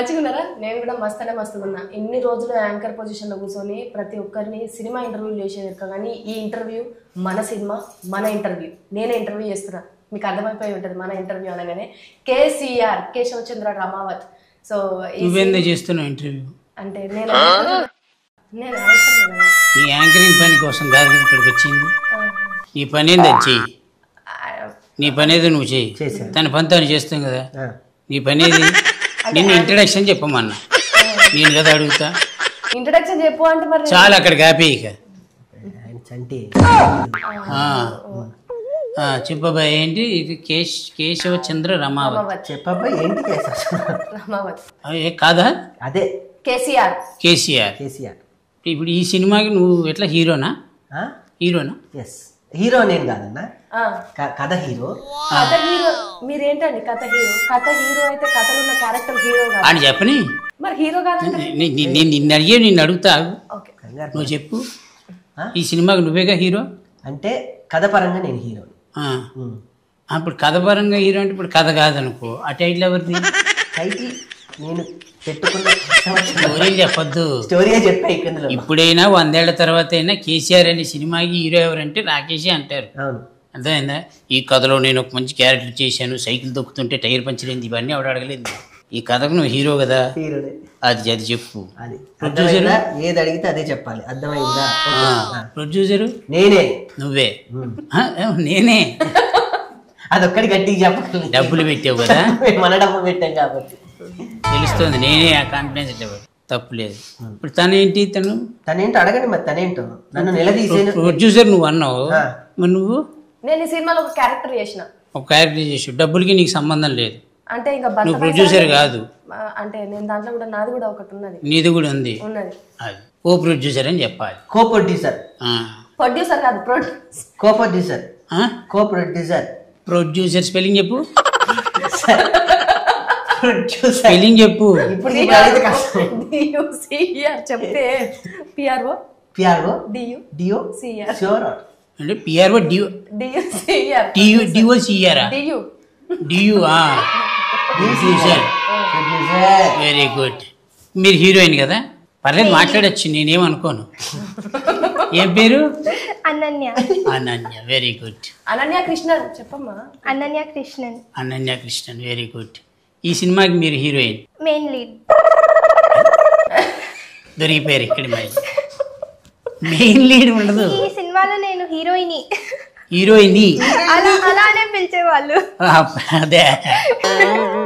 మంచిగున్నారా? నేను కూడా మస్తున్నా. ఇన్ని రోజులు యాంకర్ పొజిషన్లో కూర్చొని ప్రతి ఒక్కరిని సినిమా ఇంటర్వ్యూలు చేసేది కానీ ఈ ఇంటర్వ్యూ మన సినిమా మన ఇంటర్వ్యూ. నేనే ఇంటర్వ్యూ చేస్తున్నా, మీకు అర్థమైపోయి ఉంటుంది మన ఇంటర్వ్యూ అనగానే. కేసీఆర్ కేశవచంద్ర రమావత్. సో చేస్తున్నా ఇంటర్వ్యూ అంటే నేను నీ యాంకరింగ్ పని కోసం కాదు ఇక్కడికి వచ్చింది. నీ పని ఏంది అది చెయ్యి, నీ పని ఏదో నువ్వు చెయ్యి. తన పని తను చేస్తాం కదా. నీ పని ఏది? నిన్ను ఇంట్రడక్షన్ చెప్పమన్నా, నేను కదా అడుగుతా. ఇంట్రడక్షన్ చెప్పు అంటే మరి చాలా అక్కడ కాపీ. ఇక చెప్పబ్బా ఏంటి ఇది? కేశవచంద్ర రమావత్. చెప్పబ్బా ఏంటి రమావత్ కాదా? అదే కేసీఆర్. ఇప్పుడు ఈ సినిమాకి నువ్వు ఎట్లా హీరోనా? ఎస్ హీరో నేను కాదన్నా, కథ హీరో. కథ హీరో మీరేంటండి? కథ హీరో అయితే కథలో ఉన్న క్యారెక్టర్ హీరో కాదు అని చెప్పని మరి హీరో కాదంటే నేను నిన్ను అడిగే నిన్ను అడుగుతా. నువ్వు చెప్పు, ఈ సినిమాకి నువ్వేగా హీరో అంటే కథ పరంగా నేను హీరో. ఇప్పుడు కథ పరంగా హీరో అంటే ఇప్పుడు కథ కాదనుకో, ఆ టైటిల్ ఎవరిది? టైటిల్ నేను పెట్టుకున్న స్టోరీ చెప్పొద్దు, స్టోరీ చెప్పా. ఇప్పుడైనా 100 ఏళ్ల తర్వాత అయినా కేసీఆర్ అనే సినిమాకి హీరో ఎవరంటే రాకేషే అంటారు. అర్థమైందా? ఈ కథలో నేను ఒక మంచి క్యారెక్టర్ చేశాను, సైకిల్ తొక్కుతుంటే టైర్ పంచర్ అయింది, ఇవన్నీ ఆవిడ అడగలేదు. ఈ కథకు నువ్వు హీరో కదా, అది చెప్పు. ప్రొడ్యూసర్ ఏది అడిగితే అదే చెప్పాలి, అర్థమైందా? ప్రొడ్యూసరు నేనే. నువ్వే? నేనే. అదొక్కడి గట్టిగా చెప్పగలను. డబ్బులు పెట్టావు కదా, మన డబ్బులు పెట్టాం కాబట్టి తెలుస్తుంది. నేనే ఆ కాన్ఫిడెన్స్ ఇవ్వదు, తప్పు లేదు. ఇప్పుడు తనేంటి? తనేంటో అడగండి మరి. తనేంటో నన్ను నిలదీసేను. ప్రొడ్యూసర్ నువ్వు అన్నావు, మరి నువ్వు? నేను ఈ సినిమాలో ఒక క్యారెక్టర్ చేసావు, డబ్బులకి నీకు సంబంధం లేదు. అంటే ఇంకా నువ్వు ప్రొడ్యూసర్ కాదు. అంటే నేను దాంట్లో కూడా నాది కూడా ఒకటి ఉన్నది. నీది కూడా ఉంది. అది కో ప్రొడ్యూసర్ అని చెప్పాలి. కో ప్రొడ్యూసర్ కాదు, కో ప్రొడ్యూసర్. ప్రొడ్యూసర్ స్పెల్లింగ్ చెప్పు. స్పెల్లింగ్ చెప్పు. చెప్తే పిఆర్ఓ డిఓ సిఆర్ అంటే PRO DO CR very good. మీరు హీరోయిన్ కదా, పర్లేదు మాట్లాడచ్చు, నేనేమనుకోను. ఏం పేరు? అనన్య. Very good. అనన్య కృష్ణన్ చెప్పమ్మా. Ananya Krishnan very good. ఈ సినిమాకి మీరు హీరోయిన్, మెయిన్ లీడ్. దొరికిపోయారు ఇక్కడ. మెయిన్ లీడ్ ఉండదు ఈ సినిమాలో. నేను హీరోయిన్. అలానే పిలిచేవాళ్ళు. అదే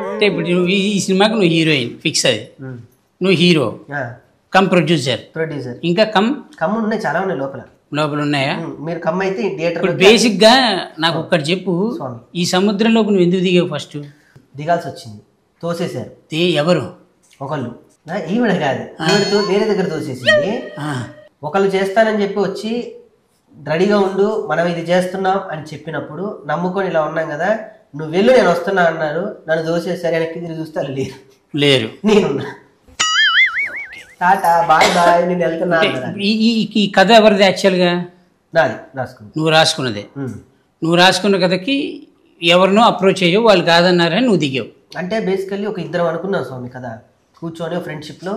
అంటే ఇప్పుడు ఈ సినిమాకి నువ్వు హీరోయిన్ ఫిక్స్. అది నువ్వు హీరో కమ్ ప్రొడ్యూసర్. ఇంకా కమ్ ఉన్నాయి, చాలా ఉన్నాయి లోపల ఉన్నాయా? మీరు కమ్ అయితే థియేటర్. బేసిక్ గా నాకు ఒక్కటి చెప్పు, ఈ సముద్రంలోకి నువ్వు ఎందుకు దిగావు? ఫస్ట్ దిగాల్సి వచ్చింది, తోసేశారు. ఎవరు? ఒకళ్ళు, ఈవిడ కాదు, వేరే దగ్గర తోసేసింది. ఒకళ్ళు చేస్తానని చెప్పి వచ్చి రెడీగా ఉండు, మనం ఇది చేస్తున్నాం అని చెప్పినప్పుడు నమ్ముకొని ఇలా ఉన్నాం కదా, నువ్వు వెళ్ళు నేను వస్తున్నా అన్నారు. నన్ను దోసేసారు, వెనక్కి తిరిగి చూస్తే లేరు. నేనున్నా. టాటా బాయ్ బాయ్, నేను వెళ్తున్నా. ఈ కథ ఎవరిది యాక్చువల్గా? నాది, రాసుకున్నా. నువ్వు రాసుకున్నదే. నువ్వు రాసుకున్న కథకి ఎవరినో అప్రోచ్ అయ్యో, వాళ్ళు కాదన్నారని నువ్వు దిగావు. అంటే బేసికల్లీ ఒక ఇద్దరం అనుకున్నాం స్వామి కదా, కూర్చొని ఫ్రెండ్షిప్లో.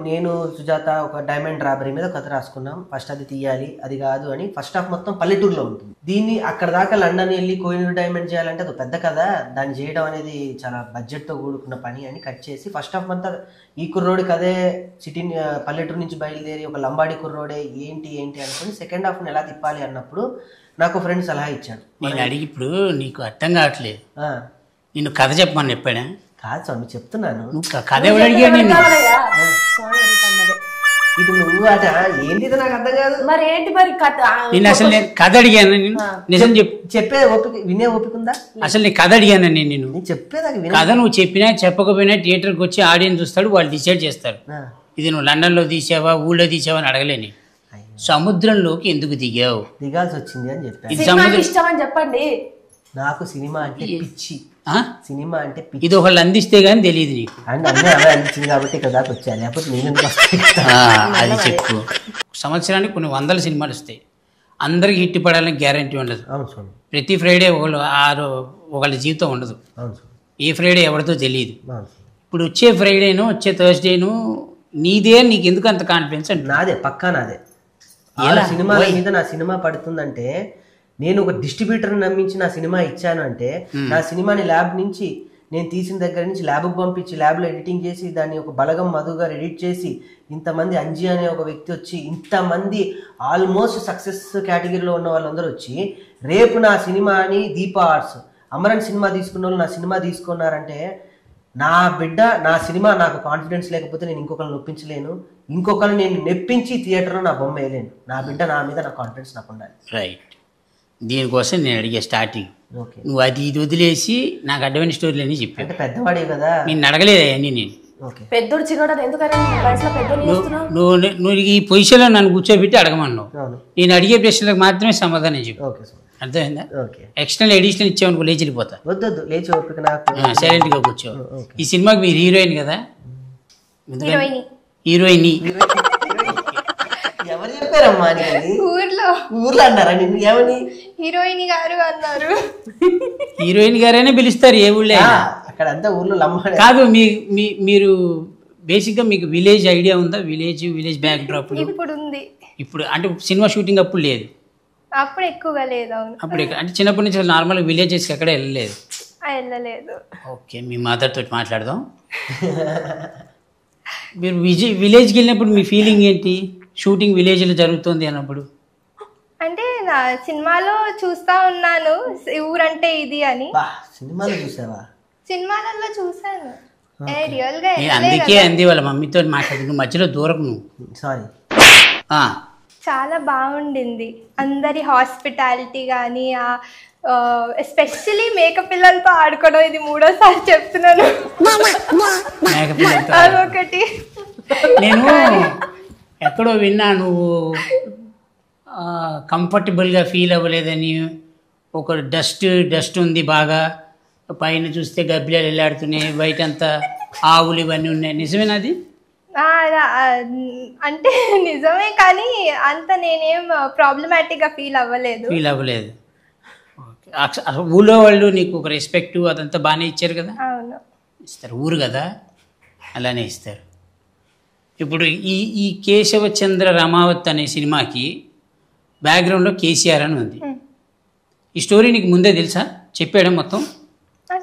నేను సుజాత ఒక డైమండ్ రాబరీ మీద కథ రాసుకున్నాం. ఫస్ట్ అది తీయాలి, అది కాదు అని. ఫస్ట్ హాఫ్ మొత్తం పల్లెటూరులో ఉంటుంది. దీన్ని అక్కడ దాకా లండన్ వెళ్ళి కోహినూర్ డైమండ్ చేయాలంటే అది పెద్ద కథ, దాన్ని చేయడం అనేది చాలా బడ్జెట్తో కూడుకున్న పని అని కట్ చేసి ఫస్ట్ హాఫ్ అంతా ఈ కుర్రోడికి అదే సిటీ పల్లెటూరు నుంచి బయలుదేరి ఒక లంబాడి కుర్రోడే ఏంటి అనుకుని సెకండ్ హాఫ్ని ఎలా తిప్పాలి అన్నప్పుడు నాకు ఫ్రెండ్ సలహా ఇచ్చాడు. నేను అడిగి ఇప్పుడు నీకు అర్థం కావట్లేదు, నిన్ను కథ చెప్పమని చెప్పాడా? కాదు స్వామి, చెప్తున్నాను. కథ ఎవరు అడిగాడు? ఇది నువ్వు అట ఏంటి, నాకు అర్థం కాదు. మరి ఏంటి మరి కథ? నేను అసలు నేను కథ అడిగాను, నిజం చెప్పే ఓపిక, వినే ఓపిక ఉందా? అసలు నేను కథ అడిగాను. నేను చెప్పేదాకా కథ నువ్వు చెప్పినా చెప్పకపోయినా థియేటర్కి వచ్చి ఆడియన్స్ చూస్తాడు, వాళ్ళు డిసైడ్ చేస్తారు. ఇది నువ్వు లండన్లో తీసావా ఊళ్ళో తీసావా అని అడగలేని. సముద్రంలోకి ఎందుకు దిగావు? దిగాల్సి వచ్చింది అని చెప్పాను. ఇష్టం అని చెప్పండి. నాకు సినిమా అంటే పిచ్చి. సినిమా అంటే ఇది ఒకళ్ళు అందిస్తే గానీ తెలియదు నీకు. అండ్ అన్నీ అవే అందించింది కాబట్టి ఇక్కడ దాకా వచ్చాను, లేకపోతే నేను అది చెప్పు. సంవత్సరానికి కొన్ని 100 సినిమాలు వస్తాయి, అందరికి హిట్ పడాలని గ్యారంటీ ఉండదు. ప్రతి ఫ్రైడే ఒకళ్ళ జీవితం ఉండదు. ఏ ఫ్రైడే ఎవరితో తెలియదు. ఇప్పుడు వచ్చే ఫ్రైడేను వచ్చే థర్స్డేను నీదే, నీకు ఎందుకు అంత కాన్ఫిడెన్స్ అంటే? నాదే, పక్కా నాదే. ఆ సినిమాల మీద నా సినిమా పడుతుందంటే, నేను ఒక డిస్ట్రిబ్యూటర్ని నమ్మించి నా సినిమా ఇచ్చాను అంటే, నా సినిమాని ల్యాబ్ నుంచి నేను తీసిన దగ్గర నుంచి ల్యాబ్కి పంపించి ల్యాబ్లో ఎడిటింగ్ చేసి దాన్ని ఒక బలగం మధు గారు ఎడిట్ చేసి ఇంతమంది అంజీ అనే ఒక వ్యక్తి వచ్చి ఇంతమంది ఆల్మోస్ట్ సక్సెస్ కేటగిరీలో ఉన్న వాళ్ళందరూ వచ్చి రేపు నా సినిమాని దీపా ఆర్ట్స్ అమరన్ సినిమా తీసుకున్న వాళ్ళు నా సినిమా తీసుకున్నారంటే, నా బిడ్డ నా సినిమా నాకు కాన్ఫిడెన్స్ లేకపోతే నేను ఇంకొకరిని నొప్పించలేను, ఇంకొకరిని నేను మెప్పించి థియేటర్లో నా బొమ్మ వేయలేను. నా బిడ్డ నా మీద నా కాన్ఫిడెన్స్ నాకు ఉండాలి. రైట్. దీనికోసం నేను అడిగే స్టార్టింగ్, ఓకే, నువ్వు అది ఇది వదిలేసి నాకు అడ్డమైన స్టోరీలు అని చెప్పి అంటే పెద్దవాడే కదా, నేను అడగలేదు అవన్నీ. నేను ఓకే, పెద్దోడు చిన్నోడు ఎందుకని వయసులో పెద్దోడు చేస్తున్నావు? నువ్వు ఈ పొజిషన్లో నన్ను కూర్చోబెట్టి అడగమన్నావు. అవును, నేను అడిగే ప్రశ్నలకు మాత్రమే సమాధానం చెప్పు. ఓకే సార్, అర్థమైందా? ఓకే. ఎక్స్టర్నల్ ఎడిషనల్ ఇచ్చామనుకో లేచి వెళ్ళిపోతా. వద్దు లేచి ఓపిక నాకు. సైలెంట్గా కూర్చో. ఈ సినిమాకి మీరు హీరోయిన్ కదా? హీరోయిన్. హీరోయిన్ ఎవరు చెప్పారమ్మా? ఊర్లో అన్నారా నిన్ను? ఏమని? హీరోయిన్ గారు అన్నారు. హీరోయిన్ గారైనా పిలుస్తారు ఏ ఊళ్ళో అయినా. అక్కడ అంతా ఊర్లో లమ్మాడే కాదు. మీరు బేసిక్గా మీకు విలేజ్ ఐడియా ఉందా? విలేజ్ బ్యాక్ డ్రాప్ ఇప్పుడు ఉంది. ఇప్పుడు అంటే సినిమా షూటింగ్ అప్పుడు లేదు, అప్పుడు ఎక్కువగా లేదు. అవును, అప్పుడు అంటే చిన్నప్పటి నుంచి నార్మల్గా విలేజెస్కి ఎక్కడ వెళ్ళలేదు. వెళ్ళలేదు. ఓకే, మీ మదర్ తోటి మాట్లాడదాం. మీరు విలేజ్కి వెళ్ళినప్పుడు మీ ఫీలింగ్ ఏంటి? షూటింగ్ విలేజ్లో జరుగుతుంది అన్నప్పుడు. అంటే నా సినిమాలో చూస్తా ఉన్నాను ఊరంటే ఇది అని. సినిమాలో చూసావా? సినిమాలలో చూసాను, రియల్ గా అందుకే అంది వాళ్ళ మమ్మీతో మాట్లాడి, నువ్వు మధ్యలో దూరం నువ్వు. సారీ. చాలా బాగుండింది. అందరి హాస్పిటాలిటీ కానీ, ఎస్పెషలీ మేక పిల్లలతో ఆడుకోవడం, ఇది 3వ సారి చెప్తున్నాను. అదొకటి. నేను ఎక్కడో విన్నా నువ్వు కంఫర్టబుల్గా ఫీల్ అవ్వలేదని. ఒక డస్ట్ ఉంది బాగా, పైన చూస్తే గబ్బిలాలు వెళ్ళాడుతున్నాయి, బయట అంతా ఆవులు ఇవన్నీ ఉన్నాయి. నిజమేనా అది? అంటే నిజమే, కానీ అంత నేనేం ప్రాబ్లమాటిక్గా ఫీల్ అవ్వలేదు. ఊళ్ళో వాళ్ళు నీకు ఒక రెస్పెక్ట్ అదంతా బాగానే ఇచ్చారు కదా? అవును, ఇస్తారు. ఊరు కదా, అలానే ఇస్తారు. ఇప్పుడు ఈ కేశవచంద్ర రమావత్ అనే సినిమాకి బ్యాక్గ్రౌండ్లో కేసీఆర్ అని ఉంది. ఈ స్టోరీ నీకు ముందే తెలుసా? చెప్పాడు మొత్తం?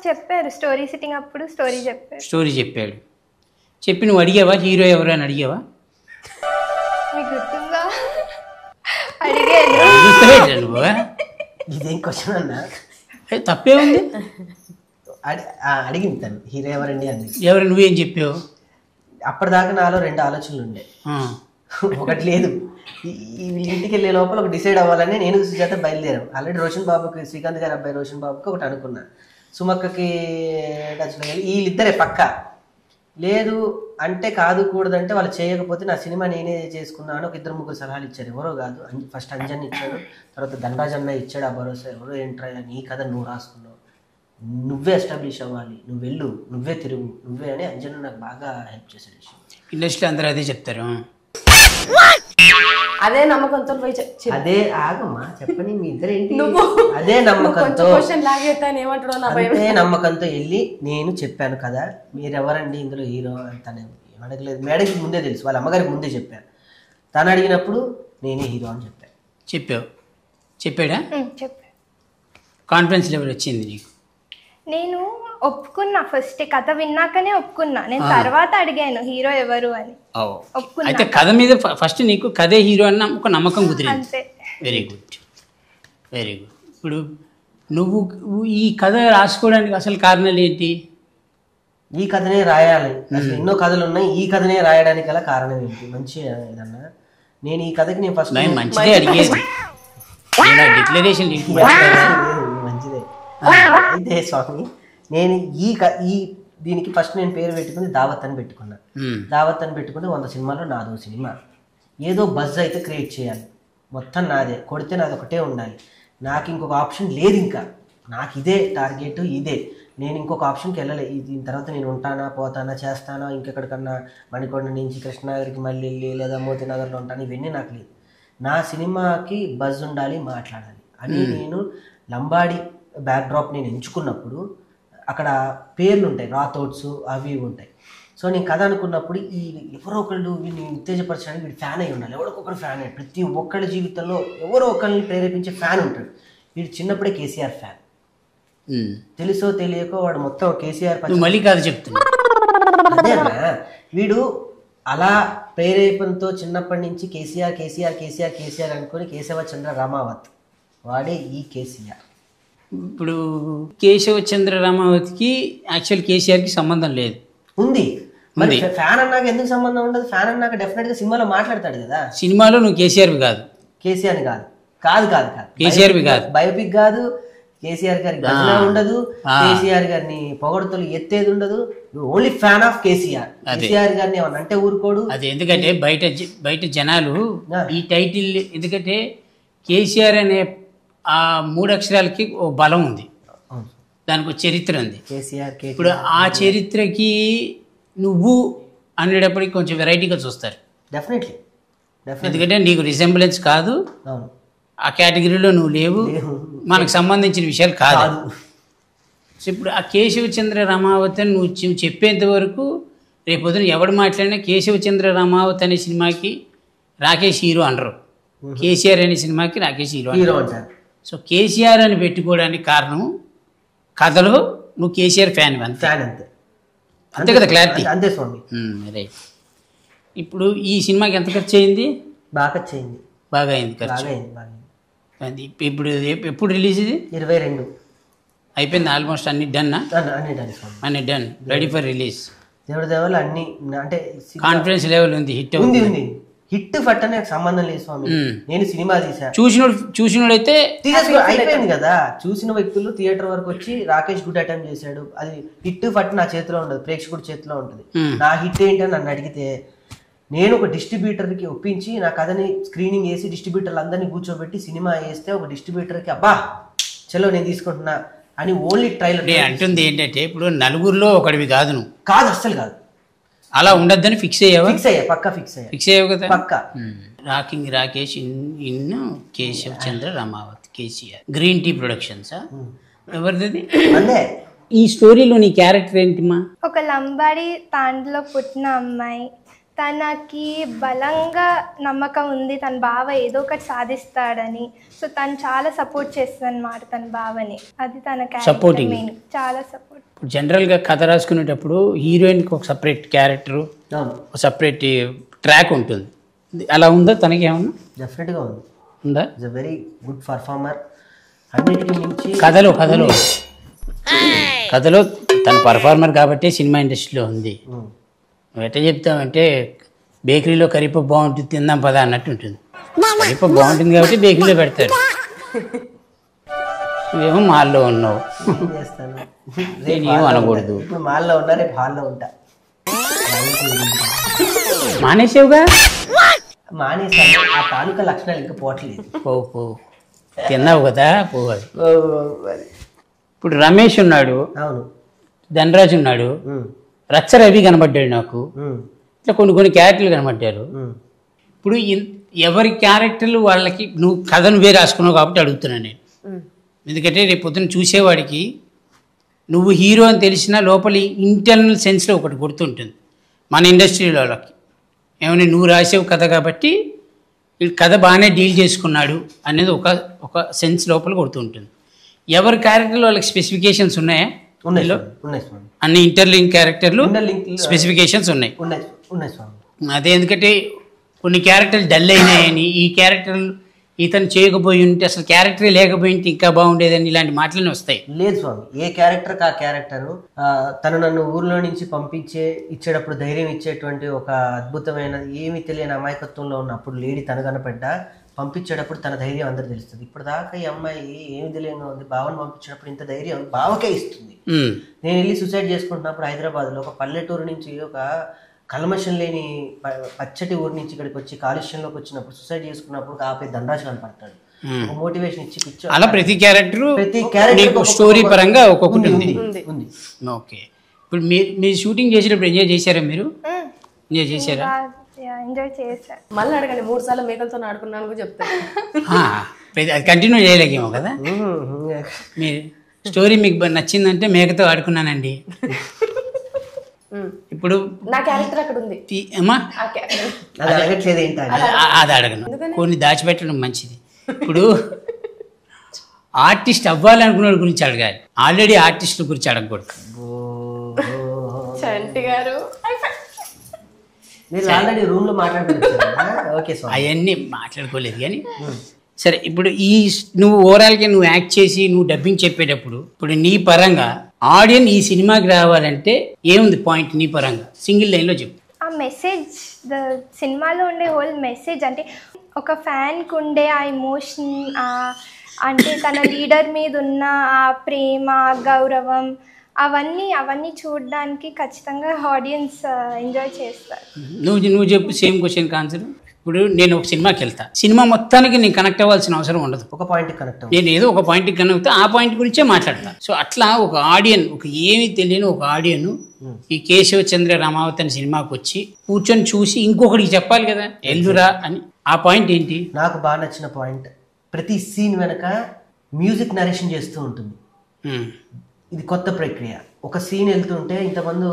చెప్పారు. స్టోరీ సిట్టింగ్ అప్పుడు స్టోరీ చెప్పాడు. చెప్పి నువ్వు అడిగావా హీరో ఎవరు అని అడిగావా? మీకు గుర్తుందా? అడిగాను. నువ్వు ఇదేం క్వశ్చన్ అన్నా? తప్పే ఉంది. అడిగింది తను, హీరో ఎవరండి అంది. ఎవరు? నువ్వేం చెప్పావు? అప్పటిదాకా నాలో 2 ఆలోచనలు ఉండే. ఒకటి లేదు, ఇంటికి వెళ్ళే లోపల ఒక డిసైడ్ అవ్వాలని నేను సుజాత బయలుదేరాం. ఆల్రెడీ రోషన్ బాబుకి, శ్రీకాంత్ గారి అబ్బాయి రోషన్ బాబుకి ఒకటి అనుకున్నా, సుమక్కకి టచ్లో వీళ్ళిద్దరే పక్క లేదు అంటే కాదు కూడదంటే వాళ్ళు చేయకపోతే నా సినిమా నేనే చేసుకున్నాను. ఒక 2-3 సలహాలు ఇచ్చారు. ఎవరో కాదు, ఫస్ట్ అంజన్ ఇచ్చాడు, తర్వాత ధనరాజన్న ఇచ్చాడు ఆ భరోసా. ఎవరో ఏంట్రా నీ కథ నువ్వు రాసుకున్నావు, నువ్వే ఎస్టాబ్లిష్ అవ్వాలి, నువ్వు వెళ్ళు, నువ్వే తిరుగు, నువ్వే అని అంజన్ నాకు బాగా హెల్ప్ చేశాడు. ఇండస్ట్రీ అందరూ అదే చెప్తారు. అదే నమ్మకంతో పోయి అదే ఆగమ్మా చెప్పని మీ ఇద్దరు ఏంటి? అదే నమ్మకంతో అదే నమ్మకంతో వెళ్ళి నేను చెప్పాను కదా, మీరెవరండి ఇందులో హీరో తను అడగలేదు. మేడంకి ముందే తెలుసు, వాళ్ళ అమ్మగారికి ముందే చెప్పాను. తను అడిగినప్పుడు నేనే హీరో అని చెప్పాను. చెప్పాడా? కాన్ఫిడెన్స్ లెవెల్ వచ్చింది నీకు? నేను ఒప్పుకున్నా, ఫస్ట్ కథ విన్నాకనే ఒప్పుకున్నా. నేను తర్వాత అడిగాను హీరో ఎవరు అని. అయితే కథ మీద ఫస్ట్ నీకు కథే హీరో అన్న ఒక నమ్మకం కుదిరింది. Very good. ఇప్పుడు నువ్వు ఈ కథ రాసుకోవడానికి అసలు కారణాలు ఏంటి? ఈ కథనే రాయాలి, అసలు ఎన్నో కథలు ఉన్నాయి, ఈ కథనే రాయడానికి గల కారణం ఏంటి? మంచి ఏదన్నా నేను ఈ కథకి నేను ఫస్ట్ మంచిదే అడిగేది, డిక్లరేషన్ మంచిదే. అయితే స్వామి నేను ఈ దీనికి ఫస్ట్ నేను పేరు పెట్టుకుని దావత్ అని పెట్టుకున్నా. దావత్ అని పెట్టుకుంటే 100 సినిమాలో నాదో సినిమా. ఏదో బజ్ అయితే క్రియేట్ చేయాలి, మొత్తం నాదే, కొడితే నాది ఒకటే ఉండాలి, నాకు ఇంకొక ఆప్షన్ లేదు. ఇంకా నాకు ఇదే టార్గెట్, ఇదే. నేను ఇంకొక ఆప్షన్కి వెళ్ళలేదు. దీని తర్వాత నేను ఉంటానా, పోతానా, చేస్తానా, ఇంకెక్కడికన్నా మణికొండ నుంచి కృష్ణనగర్కి మళ్ళీ వెళ్ళి లేదా మోతీనగర్లో ఉంటాను, ఇవన్నీ నాకు లేదు. నా సినిమాకి బజ్ ఉండాలి, మాట్లాడాలి అని నేను లంబాడి బ్యాక్డ్రాప్ నేను ఎంచుకున్నప్పుడు అక్కడ పేర్లు ఉంటాయి, రాథోడ్స్ అవి ఇవి ఉంటాయి. సో నేను కథ అనుకున్నప్పుడు ఈ ఎవరో ఒకళ్ళు వీడిని ఉత్తేజపరచడానికి వీడు ఫ్యాన్ అయి ఉండాలి, ఎవరికొకరు ఫ్యాన్ అయ్యి, ప్రతి ఒక్కళ్ళ జీవితంలో ఎవరో ఒకరిని ప్రేరేపించే ఫ్యాన్ ఉంటాడు. వీడు చిన్నప్పుడే కేసీఆర్ ఫ్యాన్, తెలుసో తెలియకో వాడు మొత్తం కేసీఆర్ మళ్ళీ కాదు చెప్తున్నా. అదేనా వీడు అలా ప్రేరేపణతో చిన్నప్పటి నుంచి కేసీఆర్ కేసీఆర్ కేసీఆర్ కేసీఆర్ అనుకుని కేశవచంద్ర రామావత్ వాడే ఈ కేసీఆర్. ఇప్పుడు కేశవచంద్ర రామావతికి యాక్చువల్ కేసీఆర్కి సంబంధం లేదు. ఉంది మరి ఫ్యాన్ అన్నాక ఎందుకు సంబంధం ఉండదు? ఫ్యాన్ అన్నాక డెఫినెట్ గా సినిమాలో మాట్లాడతాడు కదా. సినిమాలో నువ్వు కేసీఆర్వి కాదు, కేసీఆర్ కాదు కాదు కాదు కాదు కేసీఆర్వి కాదు, బయోపిక్ కాదు, కేసీఆర్ గారి గజన ఉండదు, కేసీఆర్ గారిని పొగడతలు ఎత్తేది ఉండదు, only fan of KCR. KCR గారిని ఏమన్నా అంటే ఊరుకోడు. అది ఎందుకంటే బయట జనాలు ఈ టైటిల్, ఎందుకంటే కేసీఆర్ అనే ఆ 3 అక్షరాలకి ఓ బలం ఉంది, దానికి ఒక చరిత్ర ఉంది. కేసీఆర్ ఇప్పుడు ఆ చరిత్రకి నువ్వు అనేటప్పటికి కొంచెం వెరైటీగా చూస్తారు. డెఫినెట్లీ ఎందుకంటే నీకు రిసెంబ్లెన్స్ కాదు, ఆ కేటగిరీలో నువ్వు లేవు, మనకు సంబంధించిన విషయాలు కాదు. సో ఇప్పుడు ఆ కేశవచంద్ర రామావతి నువ్వు చెప్పేంత వరకు రేపొద్దున ఎవడు మాట్లాడినా కేశవచంద్ర రామావతి అనే సినిమాకి రాకేష్ హీరో అనరు, కేసీఆర్ అనే సినిమాకి రాకేష్ హీరో అంటారు. సో కేసీఆర్ అని పెట్టుకోవడానికి కారణం కథలో నువ్వు కేసీఆర్ ఫ్యాన్ అంతే అంతే కదా, క్లారిటీ అంతే స్వామి. రైట్. ఇప్పుడు ఈ సినిమాకి ఎంత ఖర్చు అయింది? బాగా ఖర్చు బాగా అయింది ఖర్చు. ఇప్పుడు ఎప్పుడు రిలీజ్ ఇది? 22 అయిపోయింది ఆల్మోస్ట్, అన్ని డన్, అన్ని డన్, రెడీ ఫర్ రిలీజ్. దేవుడి దేవాలు అన్ని అంటే కాన్ఫిడెన్స్ లెవెల్ ఉంది, హిట్ ఉంది. హిట్ ఫట్ అనే సంబంధం లేదు స్వామి. నేను సినిమా చూసినోడైతే అయిపోయింది కదా. చూసిన వ్యక్తులు థియేటర్ వరకు వచ్చి రాకేష్ గుడ్ అటెంప్ట్ చేశాడు, అది హిట్ ఫట్ నా చేతిలో ఉండదు, ప్రేక్షకుడి చేతిలో ఉంటుంది. నా హిట్ ఏంటని నన్ను అడిగితే నేను ఒక డిస్ట్రిబ్యూటర్కి ఒప్పించి నా కథని స్క్రీనింగ్ చేసి డిస్ట్రిబ్యూటర్లు అందరినీ కూర్చోబెట్టి సినిమా వేస్తే ఒక డిస్ట్రిబ్యూటర్కి అబ్బా చలో నేను తీసుకుంటున్నా అని ఓన్లీ ట్రైలర్ అంటుంది. ఏంటంటే ఇప్పుడు నలుగురిలో ఒకటివి కాదు, నువ్వు కాదు, అస్సలు కాదు, అలా ఉండద్దని ఫిక్స్ అయ్యావా? పక్కా ఫిక్స్ అయ్యావు కదా పక్కా. రాకింగ్ రాకేష్ ఇన్ Keshav Chandra Ramavath, KCR, green tea productions. ఎవరిది ఈ స్టోరీలో? నీ క్యారెక్టర్ ఏంటిమా? ఒక లంబాడి తాండ్లో పుట్టిన అమ్మాయి, తనకి బలంగా నమ్మకం ఉంది తన బావ ఏదో ఒకటి సాధిస్తాడని. సో తను చాలా సపోర్ట్ చేస్తుంది అన్నమాట తన బావని. అది తన సపోర్టింగ్, చాలా సపోర్ట్. జనరల్గా కథ రాసుకునేటప్పుడు హీరోయిన్కి ఒక సపరేట్ క్యారెక్టరు, ఒక సపరేట్ ట్రాక్ ఉంటుంది. అలా ఉందా తనకి ఏమన్నా? డెఫినెట్గా ఉంది. ఉందా? Is a very good performer. అన్నిటికీ మించి కథలో తన పర్ఫార్మర్ కాబట్టి సినిమా ఇండస్ట్రీలో ఉంది. నువ్వు ఎట్లా చెప్తావంటే బేకరీలో కరిపప్పు బాగుంటుంది తిందాం పదా అన్నట్టు ఉంటుంది. కరిపప్పు బాగుంటుంది కాబట్టి బేకరీలో పెడతాడు, నువ్వేమో మాల్లో ఉన్నావు. నేనేమో అనకూడదు. ఇప్పుడు మాల్లో ఉన్నా, రేపు హాల్లో ఉంటా. మానేసావుగా? మానేసాను. ఆ తాలూకా లక్షణాలు ఇంకా పోవట్లేదు. పో తిన్నావు కదా, పోవాలి. ఇప్పుడు రమేష్ ఉన్నాడు, అవును, ధనరాజు ఉన్నాడు, రచ్చ రవి కనబడ్డాడు నాకు, ఇట్లా కొన్ని క్యారెక్టర్లు కనబడ్డారు. ఇప్పుడు ఎవరి క్యారెక్టర్లు వాళ్ళకి నువ్వు కథను వేరే రాసుకున్నావు కాబట్టి అడుగుతున్నాను నేను. ఎందుకంటే రేపు పొద్దున్న చూసేవాడికి నువ్వు హీరో అని తెలిసినా లోపల ఇంటర్నల్ సెన్స్లో ఒకటి గుర్తుంటుంది మన ఇండస్ట్రీలో వాళ్ళకి. ఏమైనా నువ్వు రాసేవు కథ కాబట్టి ఈ కథ బాగానే డీల్ చేసుకున్నాడు అనేది ఒక సెన్స్ లోపల గుర్తుంటుంది. ఎవరి క్యారెక్టర్లో వాళ్ళకి స్పెసిఫికేషన్స్ ఉన్నాయా? అన్ని ఇంటర్లింక్ క్యారెక్టర్లు స్పెసిఫికేషన్స్ ఉన్నాయి. అదే ఎందుకంటే కొన్ని క్యారెక్టర్లు డల్ అయినాయని, ఈ క్యారెక్టర్లు ఇతను చేయకపోయి ఉంటే అసలు క్యారెక్టరే లేకపోయి ఉంటే ఇంకా బాగుండేదని ఇలాంటి మాటలనే వస్తాయి. లేదు స్వామి, ఏ క్యారెక్టర్ ఆ క్యారెక్టరు తను నన్ను ఊర్లో నుంచి ఇచ్చేటప్పుడు ధైర్యం ఇచ్చేటువంటి ఒక అద్భుతమైన ఏమీ తెలియని అమాయకత్వంలో ఉన్నప్పుడు లేడీ తను కనపడ్డా పంపించేటప్పుడు తన ధైర్యం అందరూ తెలుస్తుంది. ఇప్పుడు దాకా ఈ అమ్మాయి ఏమి తెలియని ఉంది, బావని పంపించేటప్పుడు ఇంత ధైర్యం బావకే ఇస్తుంది. నేను వెళ్ళి సూసైడ్ చేసుకుంటున్నప్పుడు హైదరాబాద్లో ఒక పల్లెటూరు నుంచి ఒక కల్మషం లేని పచ్చటి ఊరి నుంచి ఇక్కడికి వచ్చి కాలుష్యంలోకి వచ్చినప్పుడు సూసైడ్ చేసుకున్నప్పుడు ఆపే ధనరాజు కనపడతాడు. మోటివేషన్ ఇచ్చి పిక్చర్ అలా ప్రతి క్యారెక్టర్ స్టోరీ పరంగా ఒక్కొక్కటి ఉంది. ఓకే, ఇప్పుడు మీరు షూటింగ్ చేసేటప్పుడు ఎంజాయ్ చేశారా? మీరు ఎంజాయ్ చేశారా? ఎంజాయ్ చేశారు. మళ్ళీ అడగండి, 3 సార్లు మేకలతో ఆడుకున్నాను కూడా చెప్తాను. అది కంటిన్యూ చేయలేకేమో కదా మీరు. స్టోరీ మీకు నచ్చిందంటే మేకతో ఆడుకున్నానండి. ఇప్పుడు నా క్యారెక్టర్ అక్కడ ఉంది. అమ్మా ఆ character. అది అడగట్లేదు ఏంటంటే అది అడగను, కొన్ని దాచిపెట్టడం మంచిది. ఇప్పుడు ఆర్టిస్ట్ అవ్వాలనుకున్న గురించి అడగాలి, ఆల్రెడీ ఆర్టిస్టుల గురించి అడగకూడదు. చంటి గారు మీరు ఆల్రెడీ రూమ్ లో మాట్లాడుతున్నారు. ఓకే స్వామి. అవన్నీ మాట్లాడుకోలేదు కానీ సరే. ఇప్పుడు నువ్వు ఓవరాల్గా నువ్వు యాక్ట్ చేసి నువ్వు డబ్బింగ్ చెప్పేటప్పుడు ఇప్పుడు నీ పరంగా ఆడియన్స్ ఈ సినిమాకి రావాలంటే ఏముంది పాయింట్ నీ పరంగా సింగిల్ లైన్లో చెప్పు. ఆ మెసేజ్, సినిమాలో ఉండే హోల్ మెసేజ్ అంటే ఒక ఫ్యాన్కి ఉండే ఆ ఎమోషన్, అంటే తన లీడర్ మీద ఉన్న ఆ ప్రేమ, గౌరవం, అవన్నీ చూడడానికి ఖచ్చితంగా ఆడియన్స్ ఎంజాయ్ చేస్తారు. నువ్వు చెప్పు సేమ్ క్వశ్చన్ ఆన్సర్. ఇప్పుడు నేను ఒక సినిమాకి వెళ్తా, సినిమా మొత్తానికి నేను కనెక్ట్ అవ్వాల్సిన అవసరం ఉండదు. ఒక పాయింట్ కనెక్ట్ నేను ఏదో ఒక పాయింట్కి కనెక్ట్ అవుతా, ఆ పాయింట్ గురించే మాట్లాడతా. సో అట్లా ఒక ఆడియన్, ఒక ఏమీ తెలియని ఒక ఆడియన్ ఈ కేశవచంద్ర రమావతి అనే సినిమాకి వచ్చి కూర్చొని చూసి ఇంకొకటికి చెప్పాలి కదా ఎల్లురా అని. ఆ పాయింట్ ఏంటి? నాకు బాగా నచ్చిన పాయింట్, ప్రతి సీన్ వెనక మ్యూజిక్ నరేషన్ చేస్తూ ఉంటుంది. ఇది కొత్త ప్రక్రియ. ఒక సీన్ వెళ్తుంటే ఇంతమంది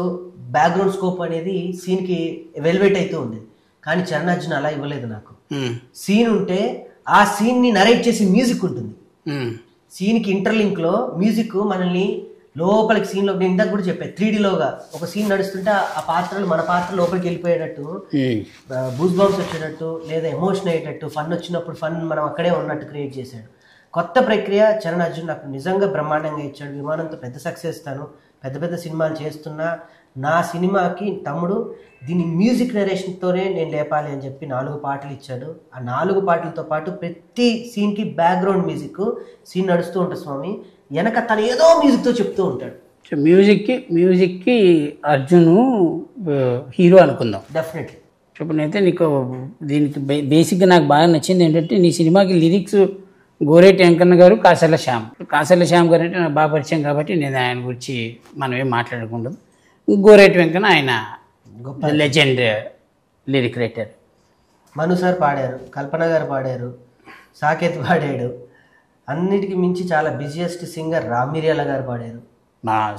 బ్యాక్గ్రౌండ్ స్కోప్ అనేది సీన్కి వెల్వెట్ అవుతూ ఉంది, కానీ చరణార్జున అలా ఇవ్వలేదు. నాకు సీన్ ఉంటే ఆ సీన్ని నరేట్ చేసి మ్యూజిక్ ఉంటుంది. సీన్కి ఇంటర్లింక్లో మ్యూజిక్ మనల్ని లోపలికి సీన్లో, నేను ఇందాక కూడా చెప్పాను 3Dలోగా ఒక సీన్ నడుస్తుంటే ఆ పాత్రలు మన పాత్ర లోపలికి వెళ్ళిపోయేటట్టు, బూస్ బాంబ్స్ వచ్చేటట్టు, లేదా ఎమోషన్ అయ్యేటట్టు, ఫన్ వచ్చినప్పుడు ఫన్ మనం అక్కడే ఉన్నట్టు క్రియేట్ చేశాడు. కొత్త ప్రక్రియ. చరణార్జున్ నాకు నిజంగా బ్రహ్మాండంగా ఇచ్చాడు. విమానంతో పెద్ద సక్సెస్, తాను పెద్ద పెద్ద సినిమాలు చేస్తున్నా నా సినిమాకి తమ్ముడు దీని మ్యూజిక్ నరేషన్తోనే నేను లేపాలి అని చెప్పి 4 పాటలు ఇచ్చాడు. ఆ 4 పాటలతో పాటు ప్రతి సీన్కి బ్యాక్గ్రౌండ్ మ్యూజిక్, సీన్ నడుస్తూ ఉంటుంది స్వామి, వెనక తను ఏదో మ్యూజిక్తో చెప్తూ ఉంటాడు. సో మ్యూజిక్కి అర్జున్ హీరో అనుకుందాం. డెఫినెట్లీ. ఇప్పుడైతే నీకు దీనికి బేసిక్గా నాకు బాగా నచ్చింది ఏంటంటే నీ సినిమాకి లిరిక్స్ గోరేటి వెంకన్న గారు, కాసర్ల శ్యామ్ గారు అంటే నాకు బాగా పరిచయం కాబట్టి నేను ఆయన గురించి మనం ఏం మాట్లాడకూడదు. గోరేటి వెంకన్న ఆయన లెజెండ్ లిరిక్ రైటర్. మను సార్ పాడారు, కల్పన గారు పాడారు, సాకేత్ పాడాడు, అన్నిటికీ మించి చాలా బిజియెస్ట్ సింగర్ రామిర్యాల గారు పాడారు.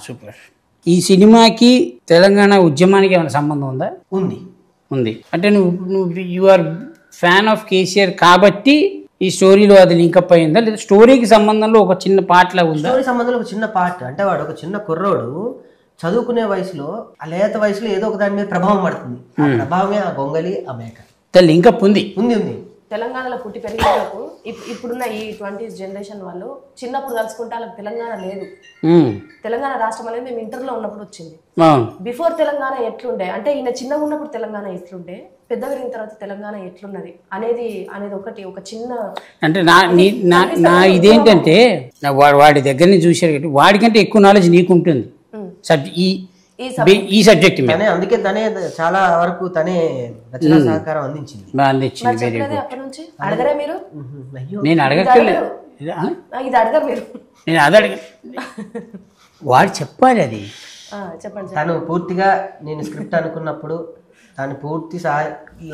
సూపర్. ఈ సినిమాకి తెలంగాణ ఉద్యమానికి ఏమైనా సంబంధం ఉందా? ఉంది. అంటే నువ్వు you are fan of KCR కాబట్టి ఈ స్టోరీలో అది లింకప్ అయిందా, లేదా స్టోరీకి సంబంధంలో ఒక చిన్న పాటలా ఉందా? స్టోరీ సంబంధంలో ఒక చిన్న పార్ట్ అంటే వాడు ఒక చిన్న కుర్రోడు చదువుకునే వయసులో, ఆ లేత వయసులో ఏదో ఒక దాని మీద ప్రభావం పడుతుంది. ఆ ప్రభావమే ఆ గొంగలి, ఆ మేక. లింకప్ ఉంది. తెలంగాణలో పుట్టి పెరిగిన వాళ్ళకు ఇప్పుడున్న ఈ 20s జనరేషన్ వాళ్ళు చిన్నప్పుడు కలుసుకుంటే వాళ్ళకి తెలంగాణ లేదు. తెలంగాణ రాష్ట్రం అనేది మేము ఇంటర్లో ఉన్నప్పుడు వచ్చింది. బిఫోర్ తెలంగాణ ఎట్లుండే అంటే ఈయన చిన్నగా ఉన్నప్పుడు తెలంగాణ ఎట్లుండే, పెద్ద పెరిగిన తర్వాత తెలంగాణ ఎట్లున్నది అనేది ఒకటి ఒక చిన్న అంటే నా ఇదేంటంటే వాడి దగ్గర నుంచి చూసారు, వాడికంటే ఎక్కువ నాలెడ్జ్ నీకు ఉంటుంది ఈ సబ్జెక్ట్ మీద. అందుకే తనే చాలా వరకు తనే రచనా సహకారం అందించింది. అడగరే మీరు? నేను అడగక్కర్లేదు, ఇది అడగరు మీరు, నేను అది అడగ, వాడు చెప్పాలి అది. చెప్పండి. తను పూర్తిగా నేను స్క్రిప్ట్ అనుకున్నప్పుడు తను పూర్తి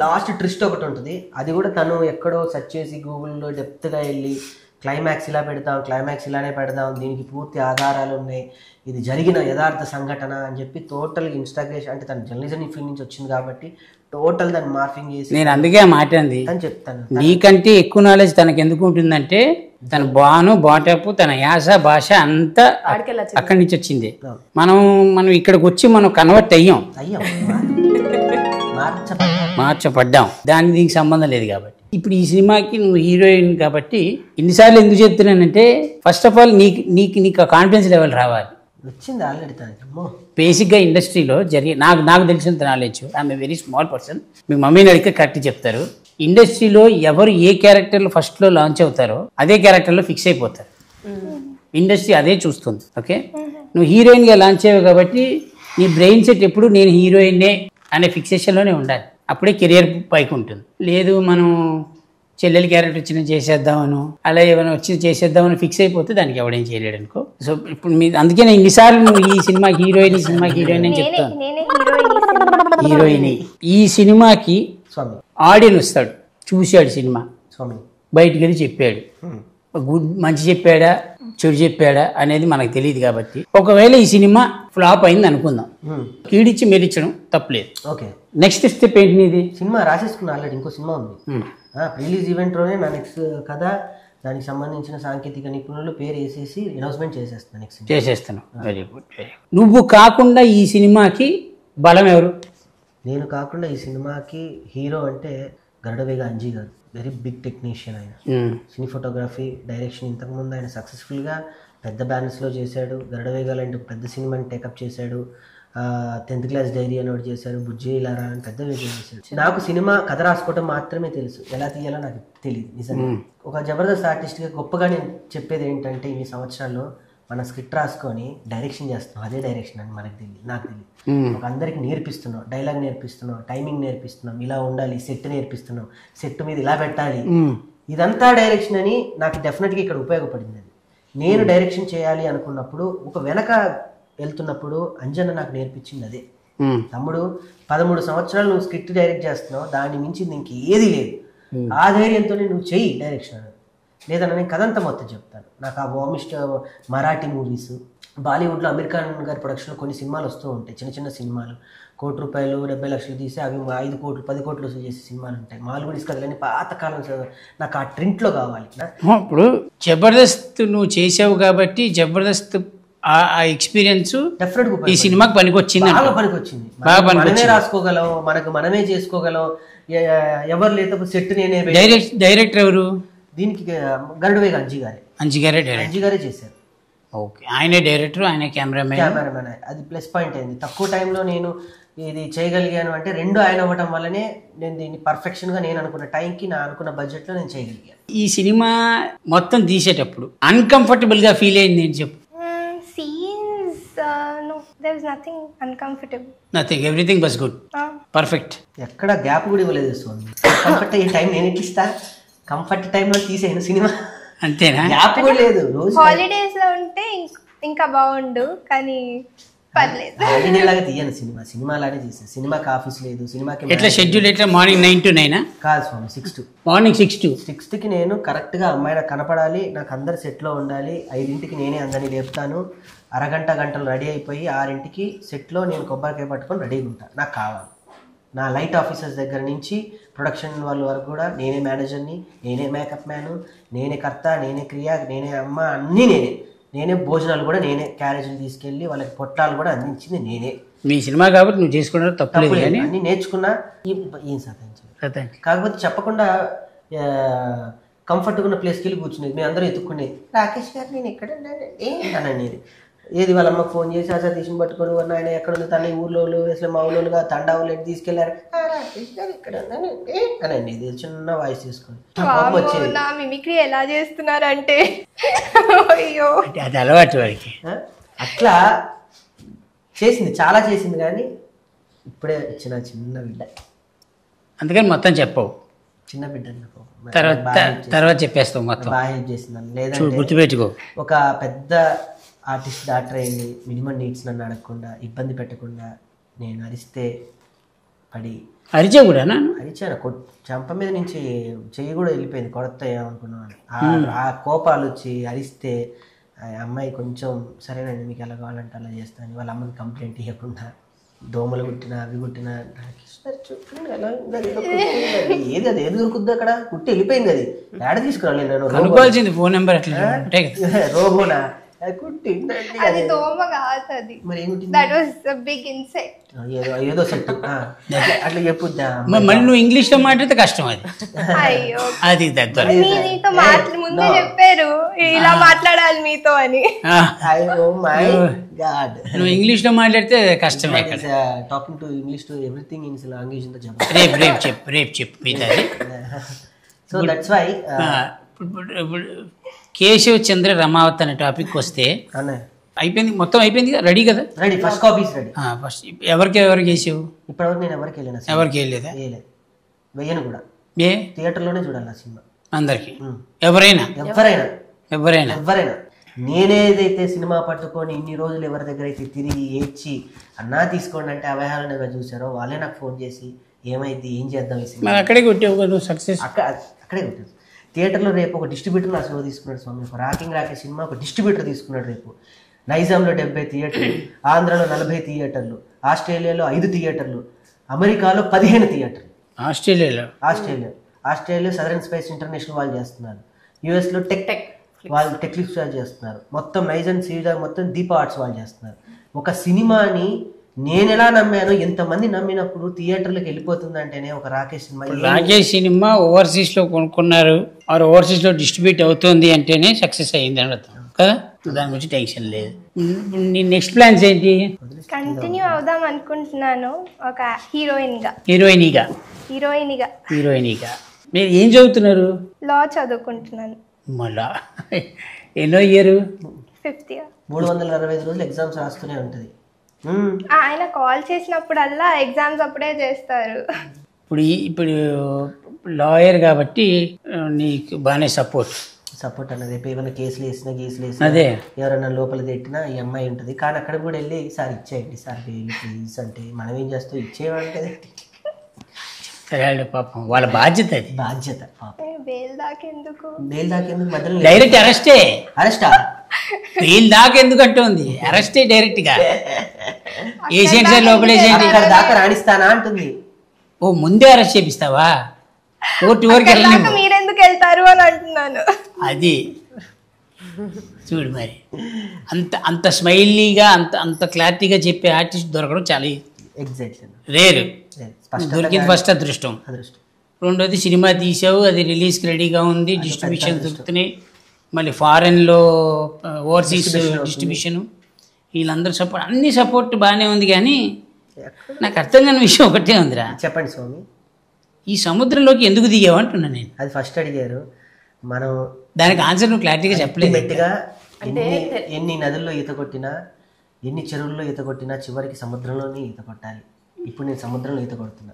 లాస్ట్ ట్విస్ట్ ఒకటి ఉంటుంది, అది కూడా తను ఎక్కడో సెర్చ్ చేసి గూగుల్లో డెప్త్గా వెళ్ళి క్లైమాక్స్ ఇలా పెడదాం, క్లైమాక్స్ ఇలానే పెడదాం, దీనికి పూర్తి ఆధారాలు ఉన్నాయి, ఇది జరిగిన యథార్థ సంఘటన అని చెప్పి టోటల్ ఇన్స్టాగ్రేషన్, అంటే తన జర్నలిజం ఫీల్డ్ నుంచి వచ్చింది కాబట్టి టోటల్ దాన్ని మార్ఫింగ్ చేసి. నేను అందుకే మాట్లాడింది అని చెప్తాను. నీకంటే ఎక్కువ నాలెడ్జ్ తనకు ఎందుకు ఉంటుందంటే తన బాటపు తన యాస భాష అంతా అక్కడి నుంచి వచ్చింది. మనం ఇక్కడికి వచ్చి మనం కన్వర్ట్ అయ్యాం, మార్చపడ్డాం, దానికి దీనికి సంబంధం లేదు కాబట్టి. ఇప్పుడు ఈ సినిమాకి నువ్వు హీరోయిన్ కాబట్టి ఇన్నిసార్లు ఎందుకు చెప్తున్నానంటే ఫస్ట్ ఆఫ్ ఆల్ నీకు కాన్ఫిడెన్స్ లెవెల్ రావాలి. వచ్చింది ఆల్రెడీ. బేసిక్గా ఇండస్ట్రీలో నాకు తెలిసినంత knowledge, I'm a very small person, మీ మమ్మీని అడిగితే కరెక్ట్ చెప్తారు. ఇండస్ట్రీలో ఎవరు ఏ క్యారెక్టర్లో ఫస్ట్లో లాంచ్ అవుతారో అదే క్యారెక్టర్లో ఫిక్స్ అయిపోతారు. ఇండస్ట్రీ అదే చూస్తుంది. ఓకే, నువ్వు హీరోయిన్గా లాంచ్ అయ్యావు కాబట్టి నీ బ్రెయిన్ సెట్ ఎప్పుడు నేను హీరోయిన్నే అనే ఫిక్సేషన్లోనే ఉండాలి, అప్పుడే కెరియర్ పైకి ఉంటుంది. లేదు మనం చెల్లెలి క్యారెక్టర్ వచ్చిన చేసేద్దామను, అలా ఏమైనా వచ్చి చేసేద్దామని ఫిక్స్ అయిపోతే దానికి ఎవడేం చేయలేడు అనుకో. సో ఇప్పుడు అందుకే నేను ఇన్నిసార్లు నువ్వు ఈ సినిమా హీరోయిన్, ఈ సినిమా హీరోయిన్ అని చెప్తాను. హీరోయిన్ ఈ సినిమాకి ఆడియన్స్ వస్తాడు, చూశాడు సినిమా, బయటికి వెళ్ళి చెప్పాడు, మంచి చెప్పాడా చెడు చెప్పాడా అనేది మనకు తెలియదు కాబట్టి ఒకవేళ ఈ సినిమా ఫ్లాప్ అయింది అనుకుందాం, కీడిచ్చి మెరిచడం తప్పలేదు. ఓకే, నెక్స్ట్ స్టెప్ ఏంటి నీది? సినిమా రాసేసుకున్నా ఆల్రెడీ, ఇంకో సినిమా ఉంది. రిలీజ్ ఈవెంట్లోనే నా నెక్స్ట్ కథ, దానికి సంబంధించిన సాంకేతిక నిపుణులు పేరు వేసేసి అనౌన్స్మెంట్ చేసేస్తాను. నెక్స్ట్ చేసేస్తాను. Very good, very good. నువ్వు కాకుండా ఈ సినిమాకి బలం ఎవరు? నేను కాకుండా ఈ సినిమాకి హీరో అంటే గరుడవేగ అంజీ గారు. వెరీ బిగ్ టెక్నీషియన్ ఆయన. సినీ ఫోటోగ్రఫీ, డైరెక్షన్ ఇంతకుముందు ఆయన సక్సెస్ఫుల్గా పెద్ద బ్యానర్స్లో చేశాడు. గరుడవేగ లాంటి పెద్ద సినిమాని టేకప్ చేశాడు. 10th క్లాస్ డైరీ అని ఒకటి చేశారు, బుజ్జే ఇలారా అని పెద్ద విజయం చేశాడు. నాకు సినిమా కథ రాసుకోవడం మాత్రమే తెలుసు, ఎలా తీయాలో నాకు తెలియదు నిజంగా. ఒక జబర్దస్త్ ఆర్టిస్ట్గా గొప్పగా నేను చెప్పేది ఏంటంటే, ఇన్ని సంవత్సరాల్లో మన స్క్రిప్ట్ రాసుకొని డైరెక్షన్ చేస్తున్నాం, అదే డైరెక్షన్ అని మనకు తెలియదు, నాకు తెలియదు. ఒక అందరికి నేర్పిస్తున్నాం, డైలాగ్ నేర్పిస్తున్నాం, టైమింగ్ నేర్పిస్తున్నాం, ఇలా ఉండాలి, సెట్ నేర్పిస్తున్నాం, సెట్ మీద ఇలా పెట్టాలి, ఇదంతా డైరెక్షన్ అని నాకు డెఫినెట్గా ఇక్కడ ఉపయోగపడింది. అది నేను డైరెక్షన్ చేయాలి అనుకున్నప్పుడు, ఒక వెనక వెళ్తున్నప్పుడు అంజన్న నాకు నేర్పించింది అదే. తమ్ముడు 13 సంవత్సరాలు నువ్వు స్క్రిప్ట్ డైరెక్ట్ చేస్తున్నావు, దాన్ని మించి ఇంక ఏది లేదు, ఆ ధైర్యంతో నువ్వు చెయ్యి డైరెక్షన్. లేదన్నా నేను కథంతా మొత్తం చెప్తాను. నాకు ఆ వామిస్ట్ మరాఠీ మూవీస్, బాలీవుడ్లో అమీర్ ఖాన్ గారి ప్రొడక్షన్లో కొన్ని సినిమాలు వస్తూ ఉంటాయి, చిన్న చిన్న సినిమాలు, ₹1 70 లక్షలు తీసి అవి 5 కోట్లు 10 కోట్లు చేసే సినిమాలు ఉంటాయి. మాల్గుడీస్ కథలని పాతకాలం, నాకు ఆ ట్రింట్లో కావాలి. ఇప్పుడు జబర్దస్త్ నువ్వు చేసావు కాబట్టి జబర్దస్త్ ఆ ఎక్స్పీరియన్స్ డెఫినెట్గా ఈ సినిమాకి పనికొచ్చింది, బాగా పనికొచ్చింది. మనమే రాసుకోగలం, మనకు మనమే చేసుకోగలం, ఎవరు లేదా సెట్ నేనే. డైరెక్టర్ ఎవరు దీనికి? గరుడవేగ అంజీ గారే. అంజీ గారే చేశారు. ఓకే, ఆయనే డైరెక్టర్, ఆయన కెమెరామెన్. అది ప్లస్ పాయింట్ అయింది. తక్కువ టైంలో నేను ఇది చేయగలిగాను అంటే 2 ఆయన అవ్వటం వల్లనే నేను దీన్ని పర్ఫెక్షన్గా నేను అనుకున్న టైంకి, నా అనుకున్న బడ్జెట్లో నేను చేయగలిగాను. ఈ సినిమా మొత్తం తీసేటప్పుడు అన్కంఫర్టబుల్గా ఫీల్ అయింది ఏంటి చెప్పు? No, there was nothing uncomfortable. Nothing, everything was good. Perfect. ఎక్కడ గ్యాప్ కూడా ఇవ్వలేదు స్వామి. కంఫర్ట్ అయ్యే టైం నేను ఎట్లా ఇస్తా? కంఫర్ట్ టైంలో తీసేను సినిమా, అంతేనా? గ్యాప్ కూడా లేదు. రోజు హాలిడేస్ లో ఉంటే ఇంకా బాగుండు, కానీ పర్లేదు. హాలిడే లాగా తీయను సినిమా లానే తీసాను. సినిమాకి ఆఫీస్ లేదు, సినిమాకి ఎట్లా షెడ్యూల్ ఎట్లా? మార్నింగ్ 9 to 9 కాదు స్వామి, 6 to మార్నింగ్ 6 to 6కి నేను కరెక్ట్గా అమ్మాయి నాకు కనపడాలి, నాకు అందరు సెట్లో ఉండాలి. 5ంటికి నేనే అందరినీ లేపుతాను, గంటలు రెడీ అయిపోయి 6ంటికి సెట్లో నేను కొబ్బరికాయ పట్టుకొని రెడీగా ఉంటాను. నాకు కావాలి. నా లైట్ ఆఫీసర్స్ దగ్గర నుంచి ప్రొడక్షన్ వాళ్ళ వరకు కూడా నేనే మేనేజర్ని, నేనే మేకప్ మ్యాను, నేనే కర్త, నేనే క్రియ, నేనే అమ్మ, అన్నీ నేనే భోజనాలు కూడా నేనే, క్యారేజీలు తీసుకెళ్ళి వాళ్ళకి పొట్లాలు కూడా అందించింది నేనే. మీ సినిమా కాబట్టి నువ్వు చేసుకున్నా తప్పలేదు, కానీ అన్నీ నేర్చుకున్నా. ఏం సాధించాలి, కాకపోతే చెప్పకుండా కంఫర్ట్గా ఉన్న ప్లేస్కి వెళ్ళి కూర్చునేది. మేము అందరూ ఎత్తుక్కునేది, రాకేష్ గారు నేను ఎక్కడ అనేది. ఏది వాళ్ళ అమ్మకు ఫోన్ చేసి ఆ సతీష్ని పట్టుకొని ఉన్న ఆయన ఎక్కడ ఉంది, తన ఊర్లో అసలు మా ఊళ్ళోగా తండావులు ఎట్టి తీసుకెళ్లారు, రాకేష్ గారు ఇక్కడ అని అనేది చిన్న వాయిస్ తీసుకొని వచ్చేది. నా మిమిక్రీ ఎలా చేస్తున్నారంటే అయ్యో, అది అలవాటు వాడికి. అట్లా చేసింది, చాలా చేసింది, కానీ ఇప్పుడే ఇచ్చిన చిన్న బిడ్డ, అందుకని మొత్తం చెప్పవు. చిన్న బిడ్డ తర్వాత చెప్పేస్తావు మొత్తం. బాగా హెల్ప్ చేసిందని. లేదంటే గుర్తుపెట్టుకో, ఒక పెద్ద ఆర్టిస్ట్ డాక్టర్ అయింది, మినిమం నీడ్స్ నన్ను అడగకుండా, ఇబ్బంది పెట్టకుండా, నేను అరిస్తే పడి అరిచా కూడా అరిచాను. చెంప మీద నుంచి చెయ్యి కూడా వెళ్ళిపోయింది, కొడతాయేమనుకున్నాను. ఆ కోపాలు వచ్చి అరిస్తే అమ్మాయి కొంచెం సరేనండి మీకు ఎలా కావాలంటే అలా చేస్తాను, వాళ్ళ అమ్మకి కంప్లైంట్ ఇవ్వకుండా, దోమలు కుట్టినా అవి కుట్టినా ఏది అది ఏది దొరుకుద్ది అక్కడ, కుట్టి వెళ్ళిపోయింది. అది ఏడ తీసుకురాలి నేను ఫోన్ నెంబర్ అట్లా రోబోనా అది దోమ కాదు, అది that was a big insect. ఏదో సెట్ అట్లా చెప్పుద్దా. మళ్ళీ నువ్వు ఇంగ్లీష్ లో మాట్లాడితే కష్టం. అది అయ్యో, అది దగ్గర మీతో ముందే చెప్పారు ఇలా మాట్లాడాలి మీతో అని. నువ్వు ఇంగ్లీష్ లో మాట్లాడితే కష్టమే. Talking to English to everything in language ఇంత చెప్పు. రేపు చెప్పు మీది. సో దట్స్ వై కేశవ్ చంద్ర రమావత్ అనే టాపిక్ వస్తే అయిపోయింది, మొత్తం అయిపోయింది, రెడీ కదా? Ready, first copies ready. First ఎవరికి వేసావు? ఇప్పటివరకు నేను ఎవరికి వెళ్ళిన, ఎవరికి వెళ్ళలేదా? వెయ్యను కూడా. థియేటర్లోనే చూడాలి ఆ సినిమా అందరికి, ఎవరైనా. నేనేదైతే సినిమా పట్టుకొని ఇన్ని రోజులు ఎవరి దగ్గర అయితే తిరిగి ఏడ్చి అన్నా తీసుకోండి అంటే అవహేళనగా చూసారో వాళ్ళే నాకు ఫోన్ చేసి ఏమైంది, ఏం చేద్దాం ఈ సినిమా, అక్కడే కొట్టావు కదా సక్సెస్. అక్కడే కొట్టాను. థియేటర్లో రేపు ఒక డిస్ట్రిబ్యూటర్ నా సినిమా తీసుకున్నాడు స్వామి. ఒక రాకేష్ సినిమా ఒక డిస్ట్రిబ్యూటర్ తీసుకున్నాడు రేపు. నైజాంలో 70 థియేటర్లు, ఆంధ్రాలో 40 థియేటర్లు, ఆస్ట్రేలియాలో 5 థియేటర్లు, అమెరికాలో 15 థియేటర్లు. ఆస్ట్రేలియా సదరన్ స్పేస్ ఇంటర్నేషనల్ వాళ్ళు చేస్తున్నారు. యూఎస్లో వాళ్ళు టెక్లిక్స్ వాళ్ళు చేస్తున్నారు. మొత్తం నైజాం సీజా మొత్తం దీప ఆర్ట్స్ వాళ్ళు చేస్తున్నారు. ఒక సినిమాని నేను ఎలా నమ్మాను, ఎంతమంది నమ్మినప్పుడు థియేటర్లకు వెళ్ళిపోతుందంటేనే ఒక రాకేష్ సినిమా ఓవర్సీస్ లో కొనుక్కున్నారు, ఓవర్సీస్ లో డిస్ట్రిబ్యూట్ అవుతుంది అంటేనే సక్సెస్ అయ్యింది అని అర్థం కదా. దాని గురించి టెన్షన్ లేదు. నీ నెక్స్ట్ ప్లాన్స్ ఏంటి? కంటిన్యూ అవుదాం అనుకుంటున్నాను ఒక హీరోయిన్గా. మీరు ఏం చదువుతున్నారు? లా చదువుకుంటున్నాను. మళ్ళా ఎన్నో ఇయర్? 5th year. 365 రోజులు ఎగ్జామ్స్ రాస్తూనే ఉంటుంది. ఆయన కాల్ చేసినప్పుడల్లా ఎగ్జామ్స్ అప్పుడే చేస్తారు. ఇప్పుడు లాయర్ కాబట్టి నీకు బాగానే సపోర్ట్ అన్నది. రేపు ఏమైనా కేసులు వేసినా అదే ఎవరైనా లోపల తిట్టినా ఈ అమ్మాయి ఉంటుంది. కానీ అక్కడ కూడా వెళ్ళి సార్ ఇచ్చేయండి సార్ ప్లీజ్ అంటే మనం ఏం చేస్తాం, ఇచ్చేవాళ్ళే పాపం వాళ్ళ బాధ్యత. బెయిల్ దాకెందుకు మధ్యలో డైరెక్ట్ అరెస్టా బెయిల్ దాకెందుకు అంటుంది, అరెస్టే డైరెక్ట్ గా ఏషియన్ సార్ లోపలేసేయండి దాకా రాణిస్తానా అంటుంది. ఓ ముందే అరెస్ట్ చేపిస్తావా? కోర్టు వరకు మీరెందుకు వెళ్తారు అని అంటున్నాను. అది చూడు మరి, అంత స్మైలీగా అంత క్లారిటీగా చెప్పే ఆర్టిస్ట్ దొరకడం చాలా రేరు. దొరికింది ఫస్ట్ అదృష్టం. రెండోది సినిమా తీసావు, అది రిలీజ్కి రెడీగా ఉంది, డిస్ట్రిబ్యూషన్ దొరుకుతున్నాయి, మళ్ళీ ఫారెన్లో ఓవర్సీస్ డిస్ట్రిబ్యూషను, వీళ్ళందరూ సపోర్ట్, అన్ని సపోర్ట్ బాగానే ఉంది. కానీ నాకు అర్థం కాని విషయం ఒకటే ఉందిరా. చెప్పండి స్వామి. ఈ సముద్రంలోకి ఎందుకు దిగావు అంటున్నా నేను. అది ఫస్ట్ అడిగారు, మనం దానికి ఆన్సర్ నువ్వు క్లారిటీగా చెప్పలేదు. ఎన్ని నదుల్లో ఈత కొట్టినా, ఎన్ని చెరువుల్లో ఈత కొట్టినా చివరికి సముద్రంలోనే ఈత కొట్టాలి. ఇప్పుడు నేను సముద్రంలో ఈత కొడుతున్నా.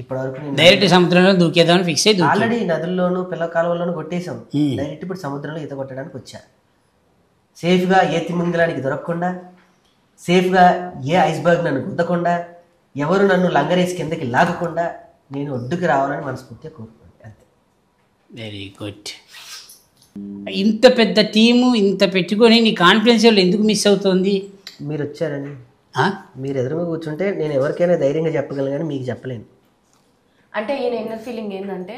ఇప్పటివరకు నేను డైరెక్ట్ సముద్రంలో దూకేదామని ఫిక్స్ అయ్యి ఆల్రెడీ నదుల్లోనూ పిల్ల కాలువల్లోనూ కొట్టేశాం. డైరెక్ట్ ఇప్పుడు సముద్రంలో ఈత కొట్టడానికి వచ్చా. సేఫ్గా ఏ తిమింగలానికి దొరకకుండా, సేఫ్గా ఏ ఐస్బర్గ్ నన్ను గుద్దకుండా, ఎవరు నన్ను లంగరేసి కిందకి లాగకుండా నేను ఒడ్డుకి రావాలని మనస్ఫూర్తిగా కోరుకోండి. అంతే. Very good. ఇంత పెద్ద టీము ఇంత పెట్టుకొని నీ కాన్ఫిడెన్స్ లెవెల్ ఎందుకు మిస్ అవుతుంది? మీరు వచ్చారని, మీరు ఎదురుగా కూర్చుంటే నేను ఎవరికైనా ధైర్యంగా చెప్పగలను, కానీ మీకు చెప్పలేను. అంటే ఈయన ఇన్నర్ ఫీలింగ్ ఏంటంటే,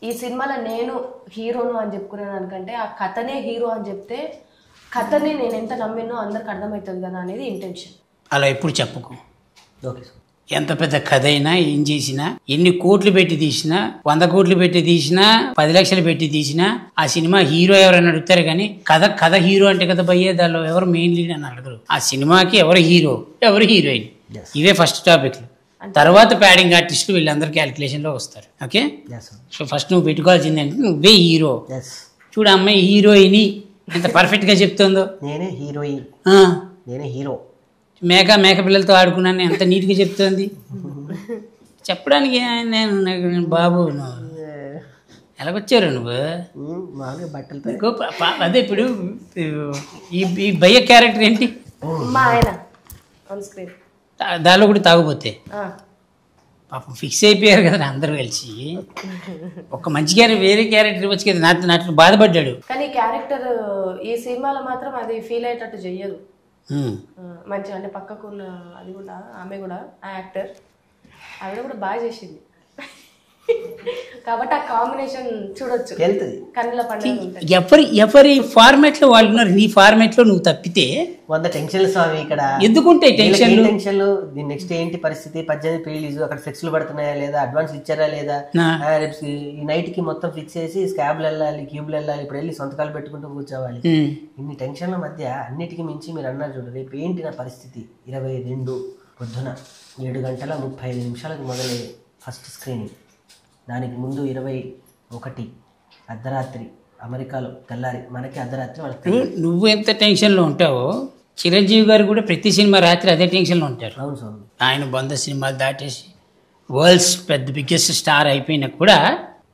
ఈ సినిమాలో నేను హీరోను అని చెప్పుకునే దానికంటే ఆ కథనే హీరో అని చెప్తే కథని నేను ఎంత నమ్మినో అందరికి అర్థమవుతుంది కదా అనేది ఇంటెన్షన్. అలా ఎప్పుడు చెప్పుకో. Okay sir. ఎంత పెద్ద కథ అయినా, ఏం చేసినా, ఎన్ని కోట్లు పెట్టి తీసినా, 100 కోట్లు పెట్టి తీసినా, 10 లక్షలు పెట్టి తీసినా, ఆ సినిమా హీరో ఎవరైనా అడుగుతారు. కానీ కథ హీరో అంటే కదా భయ్యే, దానిలో ఎవరు మెయిన్ లీడ్ అని అడగరు. ఆ సినిమాకి ఎవరు హీరో, ఎవరు హీరోయిన్, ఇవే ఫస్ట్ టాపిక్లు. తర్వాత ప్యాడింగ్ ఆర్టిస్టులు వీళ్ళందరూ క్యాలిక్యులేషన్లో వస్తారు. ఓకే. సో ఫస్ట్ నువ్వు పెట్టుకోవాల్సింది అంటే నువ్వే హీరో. చూడు అమ్మాయి హీరోయిన్ ఎంత పర్ఫెక్ట్గా చెప్తుందో. నేనే హీరోయిన్, నేనే హీరో. మేక పిల్లలతో ఆడుకున్నాను ఎంత నీట్గా చెప్తుంది. చెప్పడానికి నేను బాబు నువ్వు ఎలాగొచ్చారు నువ్వు? బట్టలతో. అదే ఇప్పుడు ఈ భయ్య క్యారెక్టర్ ఏంటి? మా ఆయన ఆన్ స్క్రీన్ దానిలో కూడా తాగుపోతే పాపం ఫిక్స్ అయిపోయారు కదా అందరూ కలిసి. ఒక మంచి క్యారెక్టర్ వేరే క్యారెక్టర్ ఇవ్వచ్చు కదా. నాతో బాధపడ్డాడు. కానీ క్యారెక్టర్ ఈ సినిమాలో మాత్రం అది ఫీల్ అయ్యేటట్టు చెయ్యదు. మంచిగా అంటే పక్కకు అది కూడా ఆమె కూడా ఆ యాక్టర్ ఆవిడ కూడా బాగా చేసింది కాబట్టి ఆ కాంబినేషన్ చూడొచ్చు, కన్నుల పండుగ. ఎవరి ఫార్మాట్ లో వాళ్ళు ఉన్నారు. నీ ఫార్మాట్ లో నువ్వు తప్పితే 100 టెన్షన్లు స్వామి. ఇక్కడ ఎందుకుంటాయి టెన్షన్లు? నెక్స్ట్ ఏంటి పరిస్థితి, 18 రిలీజ్, అక్కడ ఫ్లెక్స్లు పడుతున్నాయా లేదా, అడ్వాన్స్ ఇచ్చారా లేదా, ఈ నైట్ కి మొత్తం ఫిక్స్ చేసి స్కాబ్లు వెళ్ళాలి, క్యూబ్లు వెళ్ళాలి, ఇప్పుడు వెళ్ళి సొంతకాలు పెట్టుకుంటూ కూర్చోవాలి. ఇన్ని టెన్షన్ల మధ్య అన్నిటికీ మించి మీరు అన్నారు చూడు, రేపు ఏంటి నా పరిస్థితి. 22 పొద్దున 7:35 మొదలయ్యే ఫస్ట్ స్క్రీనింగ్. దానికి ముందు 21 అర్ధరాత్రి అమెరికాలో తెల్లారి, మనకి అర్ధరాత్రి వాళ్ళకి. నువ్వు ఎంత టెన్షన్లో ఉంటావో చిరంజీవి గారు కూడా ప్రతి సినిమా రాత్రి అదే టెన్షన్లో ఉంటారు. అవును స్వామి. ఆయన 100 సినిమాలు దాటేసి వరల్డ్స్ పెద్ద బిగ్గెస్ట్ స్టార్ అయిపోయినా కూడా,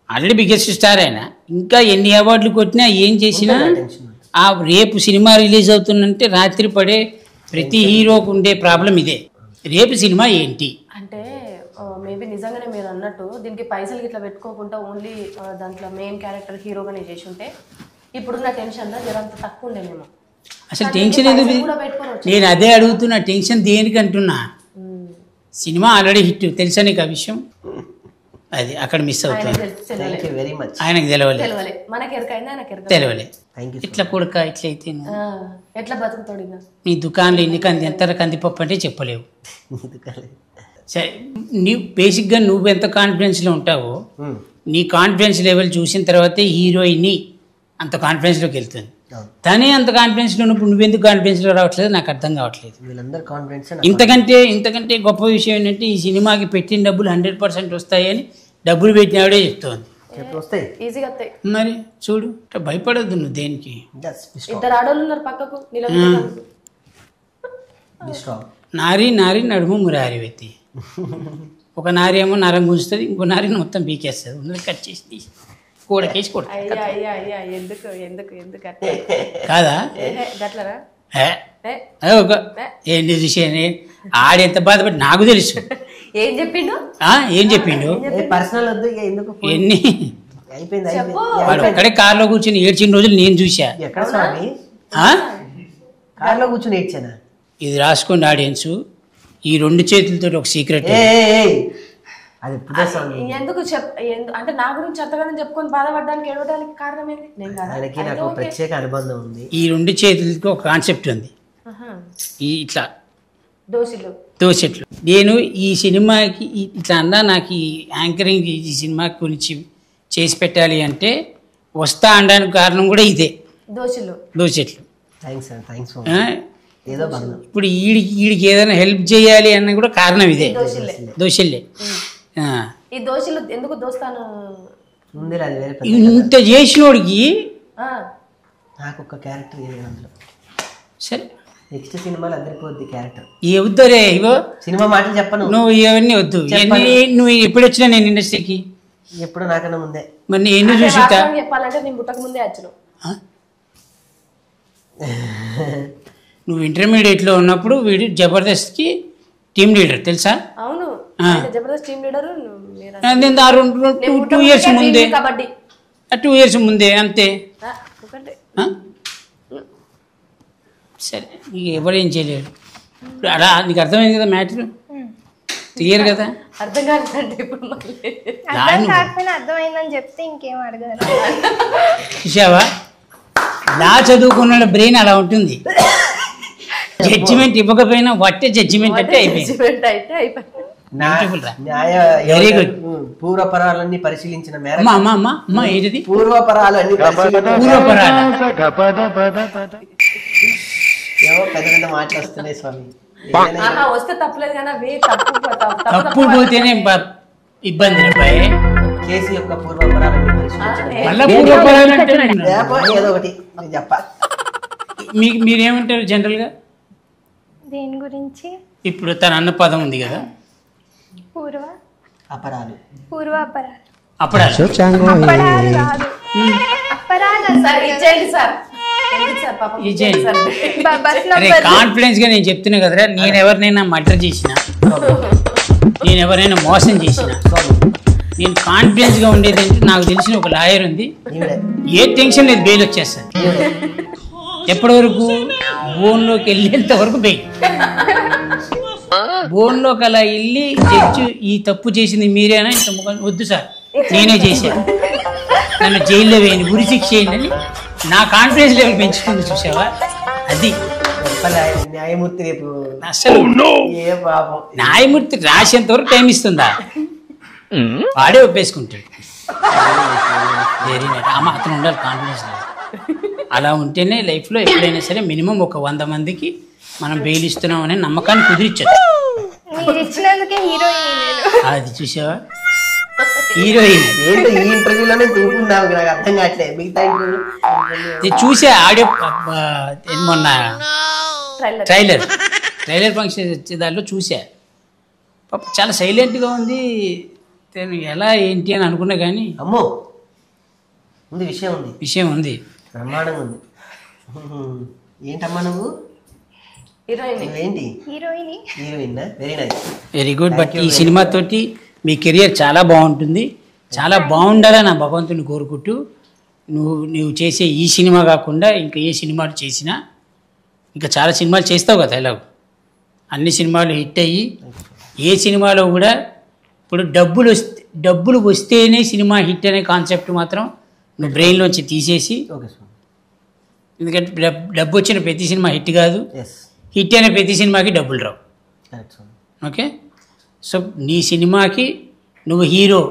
ఆల్రెడీ బిగ్గెస్ట్ స్టార్ అయినా ఇంకా ఎన్ని అవార్డులు కొట్టినా ఏం చేసినా ఆ రేపు సినిమా రిలీజ్ అవుతుందంటే రాత్రి పడే ప్రతి హీరోకు ఉండే ప్రాబ్లం ఇదే. రేపు సినిమా ఏంటి అంటే మేబీ నిజంగానే మీరు అన్నట్టు దీనికి పైసలు ఇట్లా పెట్టుకోకుండా ఓన్లీ దాంట్లో మెయిన్ క్యారెక్టర్ హీరోగానే చేసి ఉంటే ఇప్పుడున్న టెన్షన్లో జరంత తక్కువ ఉండేమేమో. అసలు టెన్షన్ ఎందుకు? నేను అదే అడుగుతున్నా, టెన్షన్ దేనికి అంటున్నా. సినిమా ఆల్రెడీ హిట్, తెలుసా నీకు ఆ విషయం? అది అక్కడ మిస్ అవుతుంది. ఆయనకు తెలవలే, తెలవలే. ఇట్లా కొడుక ఇట్లయితే ఎట్లా బతుకుతాడు? నీ దుకాణంలో ఎన్ని ఎంత కందిపప్పు అంటే చెప్పలేవు. సరే, బేసిక్గా నువ్వు ఎంత కాన్ఫిడెన్స్లో ఉంటావో నీ కాన్ఫిడెన్స్ లెవెల్ చూసిన తర్వాతే హీరోయిన్ అంత కాన్ఫిడెన్స్లోకి వెళ్తుంది. తనే అంత కాన్ఫిడెన్స్లో ఉన్నప్పుడు నువ్వెందుకు కాన్ఫిడెన్స్లో రావట్లేదు నాకు అర్థం కావట్లేదు. ఇంతకంటే గొప్ప విషయం ఏంటంటే ఈ సినిమాకి పెట్టిన డబ్బులు 100% వస్తాయని డబ్బులు పెట్టినాడే చెప్తోంది. మరి చూడు, భయపడద్దు నువ్వు దేనికి. ఇద్దరు ఆడోళ్ళు ఉన్నారు పక్కకు, నారి నడుము మురారి వ్యక్తి. ఒక నారి ఏమో నరం గుంజుతుంది, ఇంకో నారిని మొత్తం బీకేస్తుంది, ఉన్నది కట్ చేసి కూడకేసి కాదా? ఏంటి చూసేది ఆడెంత బాధపడి నాకు తెలుసు. ఏం చెప్పిండు పర్సనల్ ఎన్ని వాడు ఒక్కడే కార్లో కూర్చొని ఏడ్చిన రోజులు నేను చూసా. కార్లో కూర్చొని ఏడ్చానా? ఇది రాసుకోండి ఆడియన్స్, ఈ 2 చేతులతో ఒక సీక్రెట్. ఎందుకు అంటే నా గురించి చెత్తగానే చెప్పుకొని బాధపడడానికి ఏడవడానికి కారణం ఏంటి? నాకు ప్రత్యేక అనుబంధం ఉంది. ఈ 2 చేతులకి ఒక కాన్సెప్ట్ ఉంది, ఇట్లా దోశెట్లు. నేను ఈ సినిమాకి ఇట్లా అన్నా, నాకు ఈ యాంకరింగ్ ఈ సినిమా గురించి చేసి పెట్టాలి అంటే వస్తా అనడానికి కారణం కూడా ఇదే, దోశెట్లు. ఇప్పుడు ఈడికి ఏదైనా హెల్ప్ చేయాలి అన్న కూడా కారణం ఇదే, దోశలే. ఈ దోశలు ఎందుకు దోస్తాను ఇంత చేసినోడికి నాకు ఒక క్యారెక్టర్ సరే నెక్స్ట్ సినిమాలో అదిరిపోద్ది క్యారెక్టర్. వద్దురే ఇవో సినిమా మాటలు చెప్పను, నువ్వు ఇవన్నీ వద్దు. నువ్వు ఎప్పుడు వచ్చినా నేను ఇండస్ట్రీకి ఎప్పుడు నాకన్నా ముందే. మరి నేను చూసి చెప్పాలంటే నేను పుట్టక ముందే వచ్చాను. నువ్వు ఇంటర్మీడియట్లో ఉన్నప్పుడు వీడు జబర్దస్త్కి టీమ్ లీడర్ తెలుసా? అవును, జబర్దస్త్ టీమ్ లీడర్. 2 years ముందే, 2 years ముందే అంతే. సరే, నీకు ఎవరేం చేయలేడు. ఇప్పుడు అలా నీకు అర్థమైంది కదా మ్యాటర్, క్లియర్ కదా? అర్థం కాదంటే ఇప్పుడు అర్థమైందని చెప్తే ఇంకేం అడగదు. చూసావా, లా చదువుకున్న బ్రెయిన్ అలా ఉంటుంది. జడ్జిమెంట్ ఇవ్వకపోయినా వట్టే జడ్జిమెంట్ అంటే అయిపోయింది. Very good. పూర్వపరాలన్నీ పరిశీలించిన మేర ఏంటిది పూర్వపరాలన్నీ ఏవో పెద్ద పెద్ద మాటలు వస్తున్నాయి స్వామి. వస్తే తప్పలేదు కానీ తప్పు పోతేనే ఇబ్బంది. కేసు యొక్క పూర్వపరాలన్నీ ఏదో ఒకటి చెప్ప. మీరేమంటారు జనరల్ గా దేని గురించి? ఇప్పుడు తన అన్న పదం ఉంది కదా, అపరాలు. కాన్ఫిడెన్స్ గా నేను చెప్తున్నా కదరా, నేను ఎవరినైనా మర్డర్ చేసిన, నేను ఎవరైనా మోసం చేసిన, నేను కాన్ఫిడెన్స్ గా ఉండేదంటే నాకు తెలిసిన ఒక లాయర్ ఉంది, ఏ టెన్షన్ లేదు, బెయిల్ వచ్చేస్తాను. ఎప్పటి వరకు? బోన్లోకి వెళ్ళేంత వరకు బెయిల్. బోన్లోకి అలా వెళ్ళి జడ్జి ఈ తప్పు చేసింది మీరేనా, ఇంత వద్దు సార్ నేనే చేశాను, నన్ను జైల్లో వేయండి, ఉరి శిక్ష చేయండి అని నా కాన్ఫిడెన్స్ లెవెల్ పెంచుతుంది. చూసావా, అది న్యాయమూర్తి రేపు అసలు న్యాయమూర్తి రాసేంత వరకు టైం ఇస్తుందా? వాడే ఒప్పేసుకుంటాడు. Very night. అతను ఉండాలి కాన్ఫిడెన్స్ లెవెల్. అలా ఉంటేనే లైఫ్లో ఎప్పుడైనా సరే మినిమం ఒక 100 మందికి మనం బెయిల్ ఇస్తున్నాం అనే నమ్మకాన్ని కుదిరించదు. అది చూసావా, హీరోయిన్ చూసా ఆడియో మొన్న ట్రైలర్ ఫంక్షన్ వచ్చే దాంట్లో చూసా. పాప చాలా సైలెంట్గా ఉంది, ఎలా ఏంటి అని అనుకున్నా కానీ అమ్మో విషయం ఉంది. బ్రహ్మాండంగా ఉంది. ఏంటమ్మా నువ్వు? Heroine. Very nice. Very good. But ఈ సినిమా తోటి మీ కెరియర్ చాలా బాగుంటుంది, చాలా బాగుండాలని నా భగవంతుని కోరుకుంటూ నువ్వు చేసే ఈ సినిమా కాకుండా ఇంకా ఏ సినిమాలు చేసినా, ఇంకా చాలా సినిమాలు చేస్తావు కదా ఎలాగో, అన్ని సినిమాలు హిట్ అయ్యి ఏ సినిమాలో కూడా ఇప్పుడు డబ్బులు వస్తేనే సినిమా హిట్ అనే కాన్సెప్ట్ మాత్రం నువ్వు బ్రెయిన్లోంచి తీసేసి, ఓకే స్వామి. ఎందుకంటే డబ్బు వచ్చిన ప్రతి సినిమా హిట్ కాదు, హిట్ అయిన ప్రతి సినిమాకి డబ్బులు రావు. కరెక్ట్ స్వామి. ఓకే, సో నీ సినిమాకి నువ్వు హీరో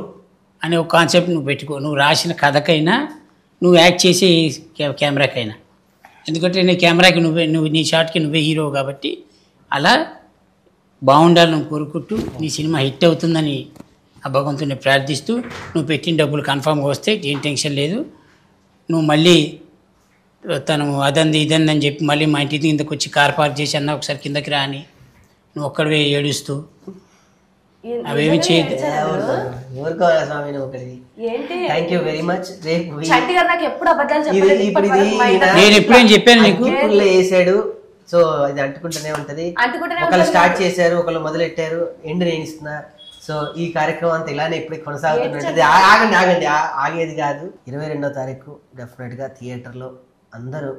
అనే ఒక కాన్సెప్ట్ నువ్వు పెట్టుకో, నువ్వు రాసిన కథకైనా నువ్వు యాక్ట్ చేసే కెమెరాకైనా, ఎందుకంటే నీ కెమెరాకి నువ్వు నీ షాట్కి నువ్వే హీరో కాబట్టి అలా బాగుండాలని కోరుకుంటూ నీ సినిమా హిట్ అవుతుందని ఆ భగవంతుని ప్రార్థిస్తూ, నువ్వు పెట్టిన డబ్బులు కన్ఫామ్గా వస్తే ఏం టెన్షన్ లేదు. నువ్వు మళ్ళీ తను అదంది ఇదంది అని చెప్పి మళ్ళీ మా ఇంటి కిందకు వచ్చి కార్ పార్క్ చేసి అన్న ఒకసారి కిందకి రాని నువ్వు ఒక్కడివే ఏడుస్తూ అవేమి చేయదు. ఊరుకోవాలి స్వామి నువ్వు ఒకటి. ఏంటి థ్యాంక్ యూ వెరీ మచ్. చంటి గారు నాకు ఎప్పుడు అబద్ధాలు చెప్పలేదు. ఇప్పుడు నేను ఎప్పుడేం చెప్పాను నీకు? వేసాడు, సో అది అంటుకుంటూనే ఉంటది. ఒకళ్ళు స్టార్ట్ చేశారు, ఒకళ్ళు మొదలెట్టారు, ఎండ్ నేను ఇస్తున్నా. సో ఈ కార్యక్రమం అంతా ఇలానే ఇప్పుడు కొనసాగుతున్నట్టు. ఆగండి ఆగేది కాదు. 22వ తారీఖు డెఫినెట్గా థియేటర్లో అందరూ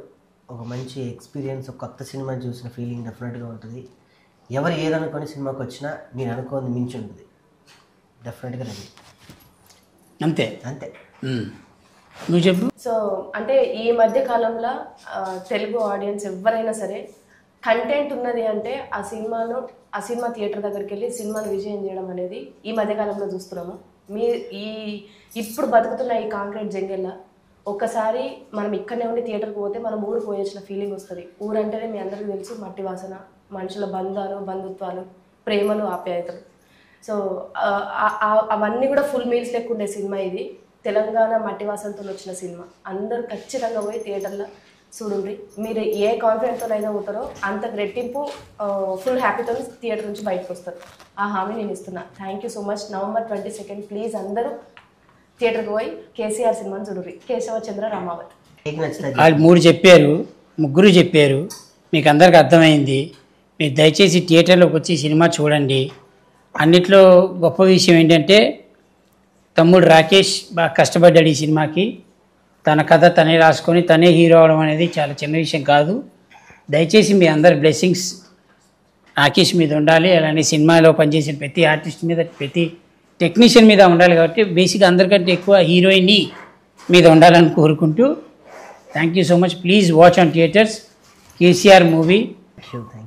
ఒక మంచి ఎక్స్పీరియన్స్, ఒక కొత్త సినిమా చూసిన ఫీలింగ్ డెఫినెట్గా ఉంటుంది. ఎవరు ఏదనుకొని సినిమాకి వచ్చినా నేను అనుకోని మించి ఉంటుంది డెఫినెట్గా. రెడీ అంతే అంతే. నువ్వు చెప్పు. సో అంటే ఈ మధ్య కాలంలో తెలుగు ఆడియన్స్ ఎవరైనా సరే కంటెంట్ ఉన్నది అంటే ఆ సినిమా థియేటర్ దగ్గరికి వెళ్ళి సినిమాను విజయం చేయడం అనేది ఈ మధ్యకాలంలో చూస్తున్నాము. ఇప్పుడు బతుకుతున్న ఈ కాంక్రీట్ జంగెల్లా ఒక్కసారి మనం ఇక్కడనే ఉండి థియేటర్కి పోతే మనం ఊరు పోయొచ్చిన ఫీలింగ్ వస్తుంది. ఊరంటేనే మీ అందరికీ తెలుసు, మట్టి వాసన, మనుషుల బంధాలు, బంధుత్వాలు, ప్రేమలు, ఆప్యాయతలు. సో అవన్నీ కూడా ఫుల్ మీల్స్ లెక్క ఉండే సినిమా ఇది. తెలంగాణ మట్టి వాసనతో వచ్చిన సినిమా. అందరూ ఖచ్చితంగా పోయి థియేటర్లో చూడండి. మీరు ఏ కాన్ఫిడెంట్తో అయితే పోతారో అంతకు రెట్టింపు ఫుల్ హ్యాపీతో థియేటర్ నుంచి బయటకు వస్తారు. ఆ హామీ నేను ఇస్తున్నా. Thank you so much. November 22 please అందరూ థియేటర్కి పోయి కేసీఆర్ సినిమాని చూడండి. కేశవచంద్ర రామావత్. వాళ్ళు ముగ్గురు చెప్పారు, మీకు అందరికి అర్థమైంది. మీరు దయచేసి థియేటర్లోకి వచ్చి సినిమా చూడండి. అన్నిట్లో గొప్ప విషయం ఏంటంటే తమ్ముడు రాకేష్ బాగా కష్టపడ్డాడు ఈ సినిమాకి. తన కథ తనే రాసుకొని తనే హీరో అవడం అనేది చాలా చిన్న విషయం కాదు. దయచేసి మీ అందరి బ్లెస్సింగ్స్ రాకేష్ మీద ఉండాలి. అలానే సినిమాలో పనిచేసిన ప్రతి ఆర్టిస్ట్ మీద, ప్రతి టెక్నీషియన్ మీద ఉండాలి. కాబట్టి బేసిక్గా అందరికంటే ఎక్కువ హీరోయిన్ మీద ఉండాలని కోరుకుంటూ thank you so much. Please watch on theatres KCR movie. Thank you.